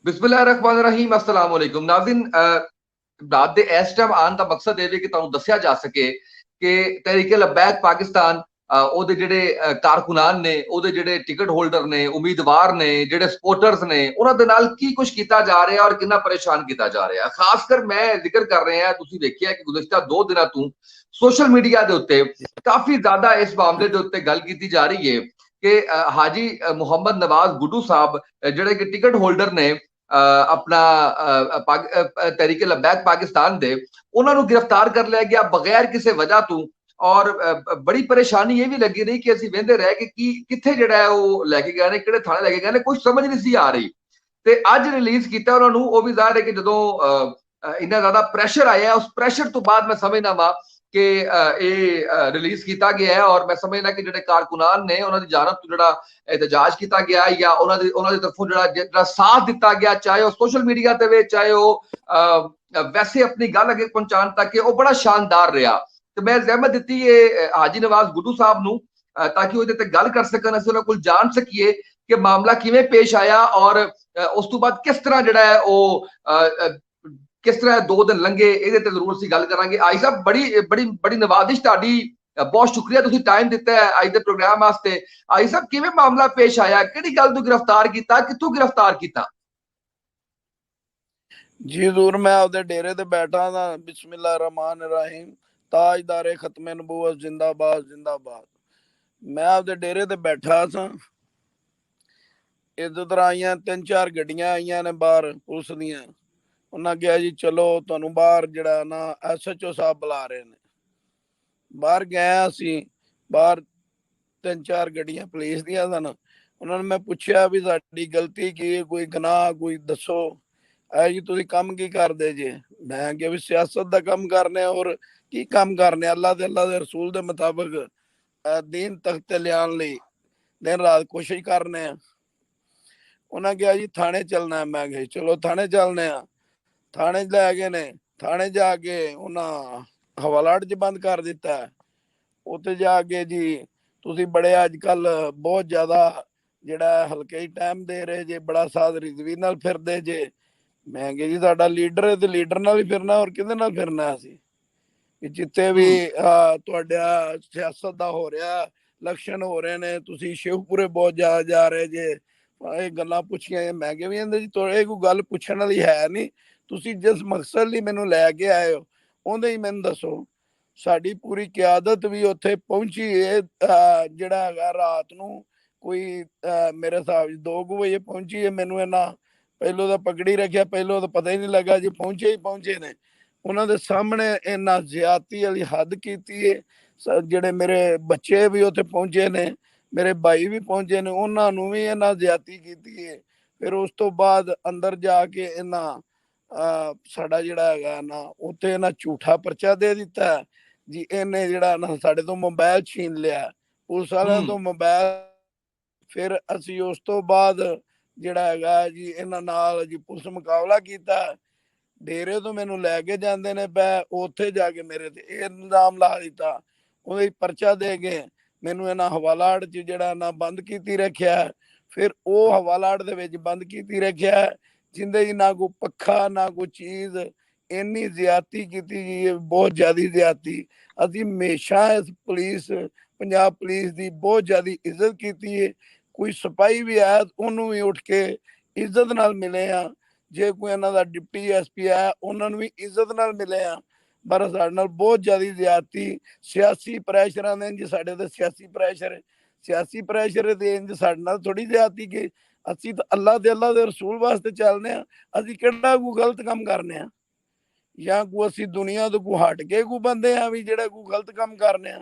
बिस्मिल्लाहिर्रहमानिर्रहीम अस्सलाम वालेकुम नाज़रीन। रात दे इस टाइम आने का मकसद ये कि तुहानू दस्सिया जा सके कि तहरीक लबैक पाकिस्तान ਉਹਦੇ ਜਿਹੜੇ ਕਾਰਕੁਨਾਨ ਨੇ, ਉਹਦੇ ਜਿਹੜੇ ਟਿਕਟ ਹੋਲਡਰ ਨੇ, ਉਮੀਦਵਾਰ ਨੇ, ਜਿਹੜੇ ਸਪੋਰਟਰਸ ਨੇ, ਉਹਨਾਂ ਦੇ ਨਾਲ ਕੀ ਕੁਝ ਕੀਤਾ ਜਾ ਰਿਹਾ ਔਰ ਕਿੰਨਾ ਪਰੇਸ਼ਾਨ ਕੀਤਾ ਜਾ ਰਿਹਾ। ਖਾਸ ਕਰ ਮੈਂ ਜ਼ਿਕਰ ਕਰ ਰਿਹਾ, ਤੁਸੀਂ ਵੇਖਿਆ ਕਿ ਗੁਜ਼ਸ਼ਤਾ 2 ਦਿਨਾਂ ਤੋਂ ਸੋਸ਼ਲ ਮੀਡੀਆ ਦੇ ਉੱਤੇ ਕਾਫੀ ਜ਼ਿਆਦਾ ਇਸ ਮਾਮਲੇ ਦੇ ਉੱਤੇ ਗੱਲ ਕੀਤੀ ਜਾ ਰਹੀ ਹੈ ਕਿ ਹਾਜੀ ਮੁਹੰਮਦ ਨਵਾਜ਼ ਗੁੱਡੂ ਸਾਹਿਬ ਜਿਹੜੇ ਕਿ ਟਿਕਟ ਹੋਲਡਰ ਨੇ अपना तहरीक लबैक पाकिस्तान दे, उन्होंने गिरफ्तार कर लिया गया बगैर किसी वजह तो। और बड़ी परेशानी ये भी लगी रही कि असं वेंदे रह कि किथे जिहड़ा है वो लैके गए ने, किहड़े थाने लैके गए ने, कुछ समझ नहीं सी आ रही। ते अज रिलीज किया उन्होंने, वो भी जाहिर है कि जो इन्ना ज्यादा प्रैशर आया, उस प्रैशर तो बाद मैं समझना वा कि ये रिलीज किया गया है। और मैं समझना कि जो कारकुनान ने उन्होंने जानब तो जो एहतजाज किया गया या उन्होंने तरफों जो साथ दिता गया, चाहे वह सोशल मीडिया ते चाहे वह वैसे अपनी गल अगे पहुंचाने तक, वो बड़ा शानदार रहा। तो मैं जहमत दी है हाजी नवाज गुड्डू साहब न, ताकि वो गल कर सकन, असीं उन्हां कोल जान सकीए कि मामला किवें पेश आया और उस तो बाद किस तरह जिहड़ा है वो किस तरह 2 दिन लंघे, ਇਹਦੇ ਤੇ ਜ਼ਰੂਰ ਅਸੀਂ ਗੱਲ ਕਰਾਂਗੇ। ਆਈ ਸਾਹਿਬ ਬੜੀ ਬੜੀ ਬੜੀ ਨਵਾਜ਼ਿਸ਼ ਤੁਹਾਡੀ, ਬਹੁਤ ਸ਼ੁਕਰੀਆ ਤੁਸੀਂ ਟਾਈਮ ਦਿੱਤਾ ਹੈ ਅੱਜ ਦੇ ਪ੍ਰੋਗਰਾਮ ਵਾਸਤੇ। ਆਈ ਸਾਹਿਬ ਕਿਵੇਂ ਮਾਮਲਾ ਪੇਸ਼ ਆਇਆ, ਕਿਹੜੀ ਗੱਲ ਤੋਂ गिरफ्तार ਕੀਤਾ, ਕਿੱਥੋਂ गिरफ्तार ਕੀਤਾ? जी हजूर, मैं आपदे डेरे ते बैठा था। बिस्मिल्लाहिर्रहमानिर्रहीम। ताजदारे खत्मे नबूवत जिंदाबाद जिंदाबाद। मैं आपदे डेरे ते बैठा था, इधर आईयां 3-4 गड्डियां आईयां ने बाहर पुलिस दियां। उन्हें कहा जी चलो तुहानू बाहर जिहड़ा ना SHO साहब बुला रहे ने। बाहर गए असी, बाहर 3-4 गड्डियां पुलिस दियां सन। उन्होंने मैं पूछया भी साडी गलती की, कोई गुनाह कोई दसो, ऐ जी तुसीं कम की करदे जे? मैं कहा भी सियासत दा कम करने, और की कम करने, अल्लाह दे रसूल दे मुताबिक दीन तख्ते लियान लई दिन रात कोशिश करने। उन्हें कहा जी थाने चलना है। मैं कहा चलो थाने चलने। थाने लै गए ने। थाने जाके उन्हें हवालाट च बंद कर दिता है। उत्थे जाके जी तुसीं बड़े अजकल बहुत ज्यादा जिहड़ा हल्के ही टाइम दे रहे जे, बड़ा साथ रिजवी नाल फिरदे जे। मैं कहा जी साडा लीडर है ते लीडर नाल ही फिरना, और किहदे नाल फिरना असीं? जिथे भी तुहाडा सियासत दा हो रहा, इलैक्शन हो रहे ने, तुसीं शिवपुरे बहुत जा रहे जे, ਇਹ ਗੱਲਾਂ ਪੁੱਛੀਆਂ। ਮੈਂ ਕਿਹਾ ਵੀ ਇਹਦੇ ਜੀ ਤੁਹਾਡੇ ਕੋਈ ਗੱਲ ਪੁੱਛਣ ਵਾਲੀ ਹੈ ਨਹੀਂ, ਤੁਸੀਂ ਜਿਸ ਮਕਸਦ ਲਈ ਮੈਨੂੰ ਲੈ ਕੇ ਆਏ ਹੋ ਉਹਦੇ ਹੀ ਮੈਨੂੰ ਦੱਸੋ। ਸਾਡੀ ਪੂਰੀ ਕਿਆਦਤ ਵੀ ਉੱਥੇ ਪਹੁੰਚੀ ਹੈ, ਜਿਹੜਾ ਹੈਗਾ ਰਾਤ ਨੂੰ ਕੋਈ ਮੇਰੇ ਹਿਸਾਬ 2 ਵਜੇ ਪਹੁੰਚੀ ਹੈ। ਮੈਨੂੰ ਇਹਨਾਂ ਪਹਿਲੋਂ ਤਾਂ ਪਕੜੀ ਰੱਖਿਆ, ਪਹਿਲੋਂ ਤਾਂ ਪਤਾ ਹੀ ਨਹੀਂ ਲੱਗਾ ਜੀ ਪਹੁੰਚੇ ਨੇ। ਉਹਨਾਂ ਦੇ ਸਾਹਮਣੇ ਇਹਨਾਂ ਜ਼ਿਆਦਤੀ ਵਾਲੀ ਹੱਦ ਕੀਤੀ ਹੈ। ਜਿਹੜੇ ਮੇਰੇ ਬੱਚੇ ਵੀ ਉੱਥੇ ਪਹੁੰਚੇ ਨੇ, मेरे भाई भी पहुंचे ने, उन्होंने भी इन्ना ज्यादती की है। फिर उस तो बाद अंदर जाके इन्ना साडा जिहड़ा हैगा ना उत्थे इन्ना झूठा परचा दे दिता है जी। इन्हें जिहड़ा ना साडे तो मोबाइल छीन लिया, पुलिस वालियां तो मोबाइल। फिर असी उस तो बाद जिहड़ा हैगा जी इन्हां नाल जी पुलिस मुकाबला कीता। डेरे तो मैनू लैके जांदे ने पै, उत्थे जाके मेरे ते इल्जाम ला दिता, ਉਹਦੇ परचा दे गए। ਮੈਨੂੰ ਇਹਨਾਂ ਹਵਾਲਾਟ 'ਚ ਜਿਹੜਾ ਨਾ ਬੰਦ ਕੀਤੀ ਰੱਖਿਆ। ਫਿਰ ਉਹ ਹਵਾਲਾਟ ਦੇ ਵਿੱਚ ਬੰਦ ਕੀਤੀ ਰੱਖਿਆ ਜਿੰਦੇ ਜੀ ਨਾ ਕੋਈ ਪੱਖਾ ਨਾ ਕੋਈ ਚੀਜ਼। ਇੰਨੀ ਜ਼ਿਆਦਤੀ ਕੀਤੀ ਜੀ, ਬਹੁਤ ਜ਼ਿਆਦੀ ਜ਼ਿਆਦਤੀ। ਅਸੀਂ ਹਮੇਸ਼ਾ ਇਸ ਪੁਲਿਸ, ਪੰਜਾਬ ਪੁਲਿਸ ਦੀ ਬਹੁਤ ਜ਼ਿਆਦੀ ਇੱਜ਼ਤ ਕੀਤੀ ਹੈ। ਕੋਈ ਸਿਪਾਹੀ ਵੀ ਆਇਆ ਉਹਨੂੰ ਵੀ ਉੱਠ ਕੇ ਇੱਜ਼ਤ ਨਾਲ ਮਿਲੇ ਆ। ਜੇ ਕੋਈ ਇਹਨਾਂ ਦਾ ਡਿਪਟੀ SP ਆਇਆ ਉਹਨਾਂ ਨੂੰ ਵੀ ਇੱਜ਼ਤ ਨਾਲ ਮਿਲੇ ਆ। पर साडे नाल बहुत ज्यादा ज्यादती, सियासी प्रैशरां दे जी साडे ते सियासी प्रैशर दे इंज साडे नाल थोड़ी ज्यादती के। असीं तां अल्लाह दे रसूल वास्ते चलने आ, असीं किहड़ा कोई गलत काम करने आ या कोई असीं दुनिया तो कोई हट के कोई बंदे आ भी जेड़ा कोई गलत काम करने आ,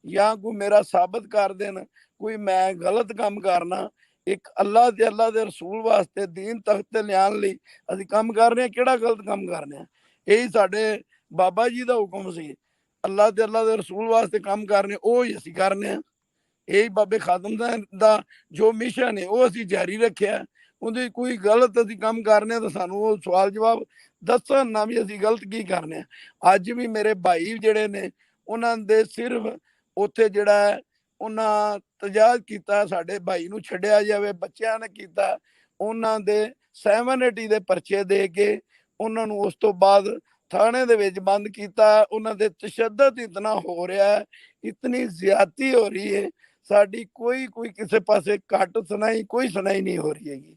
या कोई मेरा साबित कर देन कोई मैं गलत काम करना। एक अल्लाह दे रसूल वास्ते दीन तख्त लियान लई असीं काम कर रहे, किहड़ा गलत काम करने आ? यही साडे बाबा जी का हुक्म सी। अल्लाह दे रसूल वास्ते काम करने, वो ही असीं करने। यही बाबे खादम दा जो मिशन है वो असीं जारी रखिया। उहदे कोई गलत असीं काम करने तो सानू वो सवाल जवाब दसन ना भी असीं गलत की करने। अज भी मेरे भाई जिहड़े ने उन्हां दे सिर्फ उत्थे जिहड़ा है उन्हां तजाज कीता साडे भाई नूं छड्डिया जावे, बच्चिआं ने कीता। ਉਹਨਾਂ ਦੇ 780 ਦੇ ਪਰਚੇ ਦੇ ਕੇ ਉਹਨਾਂ ਨੂੰ ਉਸ ਤੋਂ ਬਾਅਦ ਥਾਣੇ ਦੇ ਵਿੱਚ ਬੰਦ ਕੀਤਾ। ਉਹਨਾਂ ਦੇ ਤਸ਼ੱਦਦ ਇਤਨਾ ਹੋ ਰਿਹਾ ਹੈ, ਇਤਨੀ ਜ਼ਿਆਦਤੀ ਹੋ ਰਹੀ ਹੈ, ਸਾਡੀ ਕੋਈ ਕਿਸੇ ਪਾਸੇ ਘੱਟ ਸੁਣਾਈ, ਕੋਈ ਸੁਣਾਈ ਨਹੀਂ ਹੋ ਰਹੀ ਹੈਗੀ।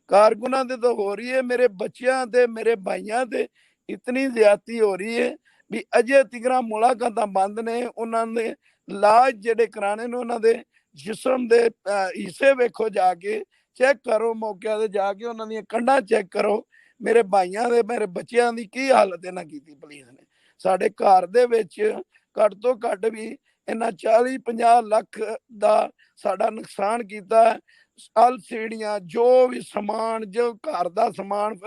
ਕਾਰਕੁਨਾਂ ਦੇ ਤਾਂ ਹੋ ਰਹੀ ਹੈ, ਮੇਰੇ ਬੱਚਿਆਂ ਤੇ ਮੇਰੇ ਭਾਈਆਂ ਤੇ ਇਤਨੀ ਜ਼ਿਆਦਤੀ ਹੋ ਰਹੀ ਹੈ ਵੀ ਅਜੇ ਤਿਗਰਾ ਮੁਲਾਕਾਤਾਂ ਬੰਦ ਨੇ। ਉਹਨਾਂ ਦੇ ਇਲਾਜ ਜਿਹੜੇ ਕਰਾਣੇ ਨੇ, ਉਹਨਾਂ ਦੇ ਜਿਸਮ ਦੇ ਹਿੱਸੇ ਵੇਖੋ, ਜਾ ਕੇ ਚੈੱਕ ਕਰੋ, ਮੌਕਿਆਂ ਤੇ ਜਾ ਕੇ ਉਹਨਾਂ ਦੀਆਂ ਕੰਡਾਂ ਚੈੱਕ ਕਰੋ। ਮੇਰੇ ਭਾਈਆਂ ਦੇ, ਮੇਰੇ ਬੱਚਿਆਂ ਦੀ ਕੀ ਹਾਲਤ ਇਹਨਾਂ ਕੀਤੀ ਪੁਲਿਸ ਨੇ। ਸਾਡੇ ਘਰ ਦੇ ਵਿੱਚ ਘੱਟ ਤੋਂ ਘੱਟ ਵੀ ਇਹਨਾਂ 40-50 ਲੱਖ ਦਾ ਸਾਡਾ ਨੁਕਸਾਨ ਕੀਤਾ। ਅਲਸੀੜੀਆਂ, ਜੋ ਵੀ ਸਮਾਨ, ਜੋ ਘਰ ਦਾ ਸਮਾਨ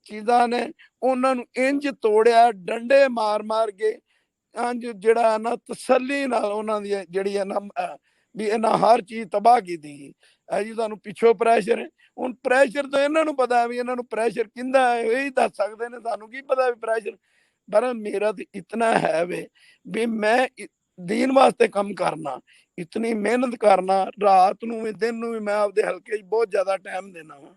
ਚੀਜ਼ਾਂ ਨੇ, ਉਹਨਾਂ ਨੂੰ ਇੰਜ ਤੋੜਿਆ, ਡੰਡੇ ਮਾਰ ਕੇ ਇੰਜ ਜਿਹੜਾ ਨਾ ਤਸੱਲੀ ਨਾਲ ਉਹਨਾਂ ਦੀ ਜਿਹੜੀ ਹੈ ਨਾ ਵੀ ਇਹਨਾਂ ਹਰ ਚੀਜ਼ ਤਬਾਹ ਕੀਤੀ ਹੈ ਜੀ। ਤੁਹਾਨੂੰ ਪਿੱਛੋਂ ਪ੍ਰੈਸ਼ਰ ਹੈ, ਹੁਣ ਪ੍ਰੈਸ਼ਰ ਤਾਂ ਇਹਨਾਂ ਨੂੰ ਪਤਾ ਵੀ ਇਹਨਾਂ ਨੂੰ ਪ੍ਰੈਸ਼ਰ ਕਿੰਦਾ ਹੈ, ਇਹੀ ਦੱਸ ਸਕਦੇ ਨੇ, ਸਾਨੂੰ ਕੀ ਪਤਾ ਵੀ ਪ੍ਰੈਸ਼ਰ। ਪਰ ਮੇਰਾ ਤਾਂ ਇਤਨਾ ਹੈ ਵੀ ਮੈਂ ਦੀਨ ਵਾਸਤੇ ਕੰਮ ਕਰਨਾ, ਇਤਨੀ ਮਿਹਨਤ ਕਰਨਾ, ਰਾਤ ਨੂੰ ਵੀ ਦਿਨ ਨੂੰ ਵੀ ਮੈਂ ਆਪਦੇ ਹਲਕੇ 'ਚ ਬਹੁਤ ਜ਼ਿਆਦਾ ਟਾਈਮ ਦੇਣਾ ਵਾ,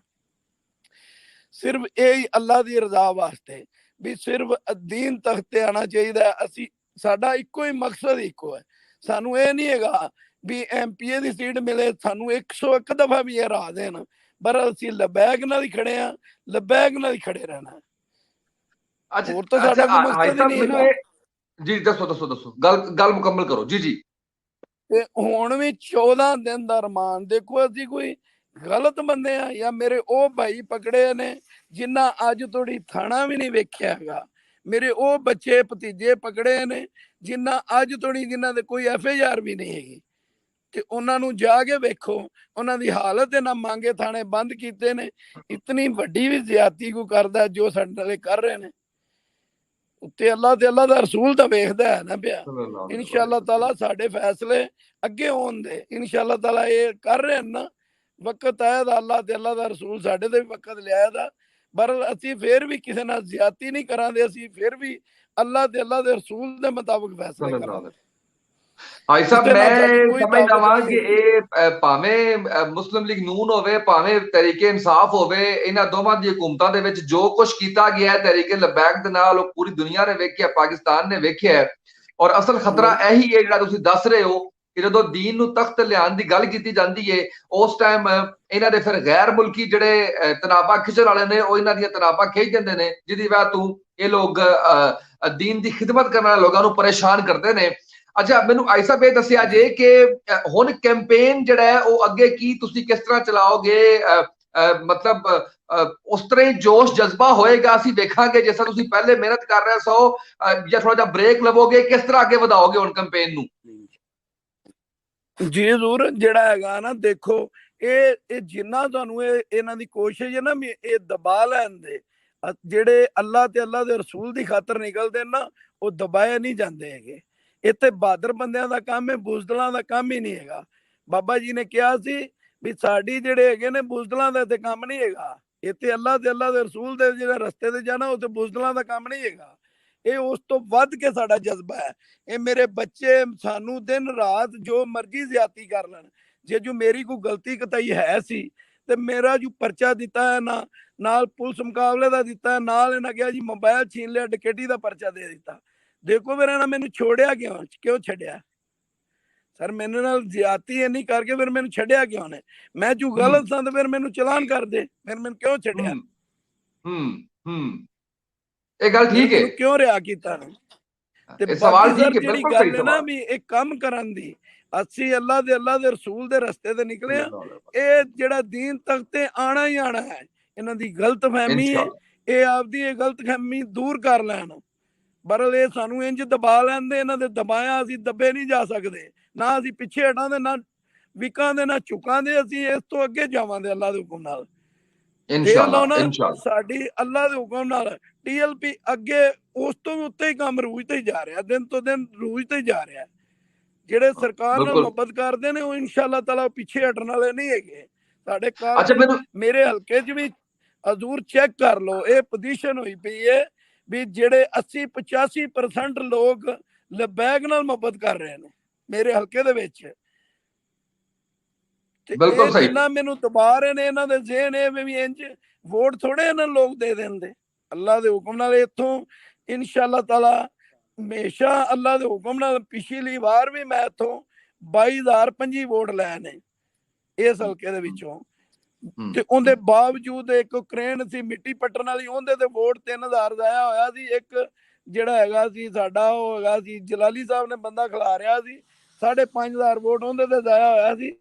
ਸਿਰਫ ਇਹ ਅੱਲਾ ਦੀ ਰਜ਼ਾ ਵਾਸਤੇ ਵੀ ਸਿਰਫ ਦੀਨ ਤਖਤ ਤੇ ਆਉਣਾ ਚਾਹੀਦਾ। ਅਸੀਂ ਸਾਡਾ ਇੱਕੋ ਹੀ ਮਕਸਦ ਇੱਕੋ ਹੈ, ਸਾਨੂੰ ਇਹ ਨਹੀਂ ਹੈਗਾ ਵੀ MPA ਦੀ ਸੀਟ ਮਿਲੇ, ਸਾਨੂੰ 101 ਦਫਾ ਵੀ ਇਹ ਹਰਾ ਦੇਣ, ਪਰ ਅਸੀਂ ਲਬੈਕ ਨਾਲ ਹੀ ਖੜੇ ਆ, ਲਬੈਕ ਨਾਲ ਹੀ ਖੜੇ ਰਹਿਣਾ। ਹੋਰ ਤਾਂ ਸਾਡਾ ਕੋਈ ਮਕਸਦ ਹੀ ਨਹੀਂ ਹੈਗਾ। ਜੀ ਦੱਸੋ ਗੱਲ ਮੁਕੰਮਲ ਕਰੋ। ਜੀ ਤੇ ਹੁਣ ਵੀ 14 ਦਿਨ ਦਾ ਰਿਮਾਂਡ। ਦੇਖੋ ਅਸੀਂ ਕੋਈ ਗਲਤ ਬੰਦੇ ਆ ਜਾਂ ਮੇਰੇ ਉਹ ਭਾਈ ਪਕੜੇ ਨੇ ਜਿਨ੍ਹਾਂ ਅੱਜ ਤੋੜੀ ਥਾਣਾ ਵੀ ਨਹੀਂ ਵੇਖਿਆ ਹੈਗਾ, ਮੇਰੇ ਉਹ ਬੱਚੇ ਭਤੀਜੇ ਪਕੜੇ ਨੇ ਜਿਨ੍ਹਾਂ ਅੱਜ ਤੋੜੀ ਜਿਨ੍ਹਾਂ ਦੇ ਕੋਈ FIR ਵੀ ਨਹੀਂ ਹੈਗੀ, ਤੇ ਉਹਨਾਂ ਨੂੰ ਜਾ ਕੇ ਵੇਖੋ ਉਹਨਾਂ ਦੀ ਹਾਲਤ। ਇਹਨਾਂ ਮੰਗੇ ਥਾਣੇ ਬੰਦ ਕੀਤੇ ਨੇ। ਇਤਨੀ ਵੱਡੀ ਵੀ ਜ਼ਿਆਦਤੀ ਕੋ ਕਰਦਾ ਜੋ ਸਾਡੇ ਨਾਲ ਕਰ ਰਹੇ ਨੇ। ਉੱਤੇ ਅੱਲਾ ਤੇ ਅੱਲਾ ਦਾ ਰਸੂਲ ਤਾਂ ਵੇਖਦਾ ਹੈ ਨਾ ਪਿਆ। ਇਨਸ਼ਾਅੱਲਾ ਤਾਲਾ ਸਾਡੇ ਫੈਸਲੇ ਅੱਗੇ ਹੋਣ ਦੇ, ਇਨਸ਼ਾਅੱਲਾ ਤਾਲਾ ਇਹ ਕਰ ਰਹੇ ਨਾ। ਵਕਤ ਆਇਆ ਦਾ ਅੱਲਾ ਤੇ ਅੱਲਾ ਦਾ ਰਸੂਲ ਸਾਡੇ ਤੇ ਵੀ ਵਕਤ ਲਿਆਇਆ ਦਾ, ਪਰ ਅਸੀਂ ਫੇਰ ਵੀ ਕਿਸੇ ਨਾਲ ਜ਼ਿਆਦਤੀ ਨਹੀਂ ਕਰਾਂਗੇ। ਅਸੀਂ ਫਿਰ ਵੀ ਅੱਲਾ ਤੇ ਅੱਲਾ ਦੇ ਰਸੂਲ ਦੇ ਮੁਤਾਬਕ ਫੈਸਲੇ ਕਰਾਂਗੇ। ਭਾਈ ਸਾਹਿਬ, ਮੈਂ ਸਮਝਦਾ ਵਾਂ ਕਿ ਇਹ ਭਾਵੇਂ ਮੁਸਲਿਮ ਲੀਗ ਨੂਨ ਹੋਵੇ, ਭਾਵੇਂ ਤਹਿਰੀਕੇ ਇਨਸਾਫ ਹੋਵੇ, ਇਹਨਾਂ ਦੋਵਾਂ ਦੀ ਹਕੂਮਤਾਂ ਦੇ ਵਿੱਚ ਜੋ ਕੁਝ ਕੀਤਾ ਗਿਆ ਤਹਿਰੀਕੇ ਲਬੈਕ ਦੇ ਨਾਲ, ਉਹ ਪੂਰੀ ਦੁਨੀਆ ਨੇ ਵੇਖਿਆ, ਪਾਕਿਸਤਾਨ ਨੇ ਵੇਖਿਆ। ਔਰ ਅਸਲ ਖਤਰਾ ਇਹੀ ਹੈ ਜਿਹੜਾ ਤੁਸੀਂ ਦੱਸ ਰਹੇ ਹੋ ਕਿ ਜਦੋਂ ਦੀਨ ਨੂੰ ਤਖਤ ਲਿਆਉਣ ਦੀ ਗੱਲ ਕੀਤੀ ਜਾਂਦੀ ਹੈ, ਉਸ ਟਾਈਮ ਇਹਨਾਂ ਦੇ ਫਿਰ ਗੈਰ ਮੁਲਕੀ ਜਿਹੜੇ ਤਨਾਬਾ ਖਿੱਚਣ ਵਾਲੇ ਨੇ, ਉਹ ਇਹਨਾਂ ਦੀਆਂ ਤਨਾਬਾ ਖਿੱਚ ਦਿੰਦੇ ਨੇ, ਜਿਹਦੀ ਵਜ੍ਹਾ ਤੋਂ ਇਹ ਲੋਕ ਦੀਨ ਦੀ ਖਿਦਮਤ ਕਰਨ ਵਾਲੇ ਲੋਕਾਂ ਨੂੰ ਪਰੇਸ਼ਾਨ ਕਰਦੇ ਨੇ। ਅੱਛਾ, ਮੈਨੂੰ ਆਈ ਸਾਹਿਬ ਇਹ ਦੱਸਿਆ ਜੇ ਕਿ ਹੁਣ ਕੈਂਪੇਨ ਜਿਹੜਾ ਹੈ ਉਹ ਅੱਗੇ ਕੀ ਤੁਸੀਂ ਕਿਸ ਤਰ੍ਹਾਂ ਚਲਾਓਗੇ? ਮਤਲਬ ਉਸ ਤਰ੍ਹਾਂ ਹੀ ਜੋਸ਼ ਜਜ਼ਬਾ ਹੋਏਗਾ, ਅਸੀਂ ਵੇਖਾਂਗੇ ਜਿਸ ਤਰ੍ਹਾਂ ਤੁਸੀਂ ਪਹਿਲੇ ਮਿਹਨਤ ਕਰ ਰਹੇ ਸੋ, ਜਾਂ ਥੋੜਾ ਜਿਹਾ ਬ੍ਰੇਕ ਲਵੋਗੇ? ਕਿਸ ਤਰ੍ਹਾਂ ਅੱਗੇ ਵਧਾਓਗੇ ਹੁਣ ਕੈਂਪੇਨ ਨੂੰ? ਜੀ ਜ਼ਰੂਰ। ਜਿਹੜਾ ਹੈਗਾ ਨਾ, ਦੇਖੋ ਇਹ ਜਿੰਨਾ ਤੁਹਾਨੂੰ ਇਹਨਾਂ ਦੀ ਕੋਸ਼ਿਸ਼ ਹੈ ਨਾ ਵੀ ਇਹ ਦਬਾ ਲੈਣ ਦੇ, ਜਿਹੜੇ ਅੱਲਾ ਤੇ ਅੱਲਾ ਦੇ ਰਸੂਲ ਦੀ ਖਾਤਰ ਨਿਕਲਦੇ ਨਾ, ਉਹ ਦਬਾਏ ਨਹੀਂ ਜਾਂਦੇ ਹੈਗੇ। ਇੱਥੇ ਬਹਾਦਰ ਬੰਦਿਆਂ ਦਾ ਕੰਮ ਹੈ, ਬੁਜ਼ਦਲਾਂ ਦਾ ਕੰਮ ਹੀ ਨਹੀਂ ਹੈਗਾ। ਬਾਬਾ ਜੀ ਨੇ ਕਿਹਾ ਸੀ ਵੀ ਸਾਡੀ ਜਿਹੜੇ ਹੈਗੇ ਨੇ ਬੁਜ਼ਦਲਾਂ ਦਾ ਇੱਥੇ ਕੰਮ ਨਹੀਂ ਹੈਗਾ। ਇੱਥੇ ਅੱਲਾ ਤੇ ਅੱਲਾ ਦੇ ਰਸੂਲ ਦੇ ਜਿਹੜੇ ਰਸਤੇ ਤੇ ਜਾਣਾ, ਉੱਥੇ ਬੁਜ਼ਦਲਾਂ ਦਾ ਕੰਮ ਨਹੀਂ ਹੈਗਾ। ਇਹ ਉਸ ਤੋਂ ਵੱਧ ਕੇ ਸਾਡਾ ਜਜ਼ਬਾ ਹੈ। ਇਹ ਮੇਰੇ ਬੱਚੇ ਸਾਨੂੰ ਦਿਨ ਰਾਤ ਜੋ ਮਰਜ਼ੀ ਜ਼ਿਆਦਤੀ ਕਰ ਲੈਣ, ਜੇ ਜੋ ਮੇਰੀ ਕੋਈ ਗਲਤੀ ਕਤਾਈ ਹੈ ਸੀ ਤੇ ਮੇਰਾ ਜੋ ਪਰਚਾ ਦਿੱਤਾ ਹੈ ਨਾ, ਨਾਲ ਪੁਲਿਸ ਮੁਕਾਬਲੇ ਦਾ ਦਿੱਤਾ, ਨਾਲ ਇਹਨਾਂ ਕਿਹਾ ਜੀ ਮੋਬਾਈਲ ਛੀਨ ਲਿਆ, ਡਕੈਤੀ ਦਾ ਪਰਚਾ ਦੇ ਦਿੱਤਾ। ਦੇਖੋ ਫਿਰ ਇਹਨਾਂ ਮੈਨੂੰ ਛੋੜਿਆ ਕਿਉਂ ਛੱਡਿਆ? ਸਰ ਮੇਰੇ ਨਾਲ ਜ਼ਿਆਦਤੀ ਇੰਨੀ ਕਰਕੇ ਫਿਰ ਮੈਨੂੰ ਛੱਡਿਆ ਕਿਉਂ ਨੇ? ਮੈਂ ਜੋ ਗਲਤ ਸਾਂ ਤੇ ਫਿਰ ਮੈਨੂੰ ਚਲਾਨ ਕਰ ਦੇ, ਫਿਰ ਮੈਨੂੰ ਕਿਉਂ ਛੱਡਿਆ? ਇਹ ਗੱਲ ਠੀਕ ਹੈ, ਕਿਉਂ ਰਿਹਾ ਕੀਤਾ? ਤੇ ਸਵਾਲ ਬਾਕੀ ਠੀਕ ਸਰ ਹੈ, ਜਿਹੜੀ ਬਿਲਕੁਲ ਗੱਲ ਸਹੀ ਹੈ ਨਾ ਸਵਾਲ। ਵੀ ਇਹ ਕੰਮ ਕਰਨ ਦੀ, ਅਸੀਂ ਅੱਲਾ ਦੇ ਰਸੂਲ ਦੇ ਰਸਤੇ ਤੇ ਨਿਕਲੇ ਆ। ਇਹ ਜਿਹੜਾ ਦੀਨ ਤੱਕ ਤੇ ਆਣਾ ਹੀ ਆਣਾ ਹੈ। ਇਹਨਾਂ ਦੀ ਗਲਤ ਫਹਿਮੀ ਹੈ, ਇਹ ਆਪਦੀ ਇਹ ਗਲਤ ਫਹਿਮੀ ਦੂਰ ਕਰ ਲੈਣ। ਬਰਲ ਇਹ ਸਾਨੂੰ ਇੰਜ ਦਬਾ ਲੈਂਦੇ, ਇਹਨਾਂ ਦੇ ਦਬਾਇਆ ਅਸੀਂ ਦੱਬੇ ਨਹੀਂ ਜਾ ਸਕਦੇ। ਨਾ ਅਸੀਂ ਪਿੱਛੇ ਹਟਾਂਦੇ, ਨਾ ਵਿਕਾਂਦੇ, ਨਾ ਝੁਕਾਂਦੇ। ਅਸੀਂ ਇਸ ਤੋਂ ਅੱਗੇ ਜਾਵਾਂਗੇ ਅੱਲਾ ਦੇ ਹੁਕਮ ਨਾਲ। ਦੇਖ ਲਓ ਨਾ, ਸਾਡੀ ਅੱਲਾ ਦੇ ਹੁਕਮ ਨਾਲ TLP ਅੱਗੇ ਉਸ ਤੋਂ ਵੀ ਉੱਤੇ ਹੀ ਕੰਮ ਰੂਜ ਤੇ ਜਾ ਰਿਹਾ, ਦਿਨ ਤੋਂ ਦਿਨ ਰੂਜ ਤੇ ਜਾ ਰਿਹਾ। ਜਿਹੜੇ ਸਰਕਾਰ ਨਾਲ ਮੁਹੱਬਤ ਕਰਦੇ ਨੇ ਉਹ ਇਨਸ਼ਾਅੱਲਾ ਤਾਲਾ ਪਿੱਛੇ ਹਟਣ ਵਾਲੇ ਨਹੀਂ ਹੈਗੇ। ਸਾਡੇ ਕਾਰਕੁਨ ਮੇਰੇ ਹਲਕੇ 'ਚ ਵੀ ਹਜ਼ੂਰ ਚੈੱਕ ਕਰ ਲਓ, ਇਹ ਪੋਜੀਸ਼ਨ ਹੋਈ ਪਈ ਹੈ ਵੀ ਜਿਹੜੇ 80-85% ਲੋਕ ਲਬੈਕ ਨਾਲ ਮੁਹੱਬਤ ਕਰ ਰਹੇ ਨੇ ਮੇਰੇ ਹਲਕੇ ਦੇ ਵਿੱਚ। ਤੇ ਬਿਲਕੁਲ ਇਹ ਸਹੀ। ਜਿੰਨਾ ਮੈਨੂੰ ਦਬਾ ਰਹੇ ਨੇ ਇਹਨਾਂ ਦੇ ਜ਼ਿਹਨ ਇਹ ਵੀ ਇੰਜ ਵੋਟ ਥੋੜੇ ਇਹਨਾਂ ਨੂੰ ਲੋਕ ਦੇ ਦਿੰਦੇ। ਅੱਲਾ ਦੇ ਹੁਕਮ ਨਾਲ ਇੱਥੋਂ ਇਨਸ਼ਾ ਅੱਲਾਹ ਤਾਲਾ ਹਮੇਸ਼ਾ ਅੱਲਾ ਦੇ ਹੁਕਮ ਨਾਲ ਪਿਛਲੀ ਵਾਰ ਵੀ ਮੈਂ ਇੱਥੋਂ 22,025 ਵੋਟ ਲਏ ਨੇ ਇਸ ਹਲਕੇ ਦੇ ਵਿੱਚੋਂ। ਤੇ ਉਹਦੇ ਬਾਵਜੂਦ ਇੱਕ ਕ੍ਰੇਨ ਸੀ ਮਿੱਟੀ ਪੱਟਣ ਵਾਲੀ, ਉਹਦੇ ਤੇ ਵੋਟ 3,000 ਜ਼ਾਇਆ ਹੋਇਆ ਸੀ। ਇੱਕ ਜਿਹੜਾ ਹੈਗਾ ਸੀ ਸਾਡਾ ਉਹ ਹੈਗਾ ਸੀ ਜਲਾਲੀ ਸਾਹਿਬ ਨੇ ਬੰਦਾ ਖਿਲਾ ਰਿਹਾ ਸੀ, 5,500 ਵੋਟ ਉਹਦੇ ਤੇ ਜ਼ਾਇਆ ਹੋਇਆ ਸੀ।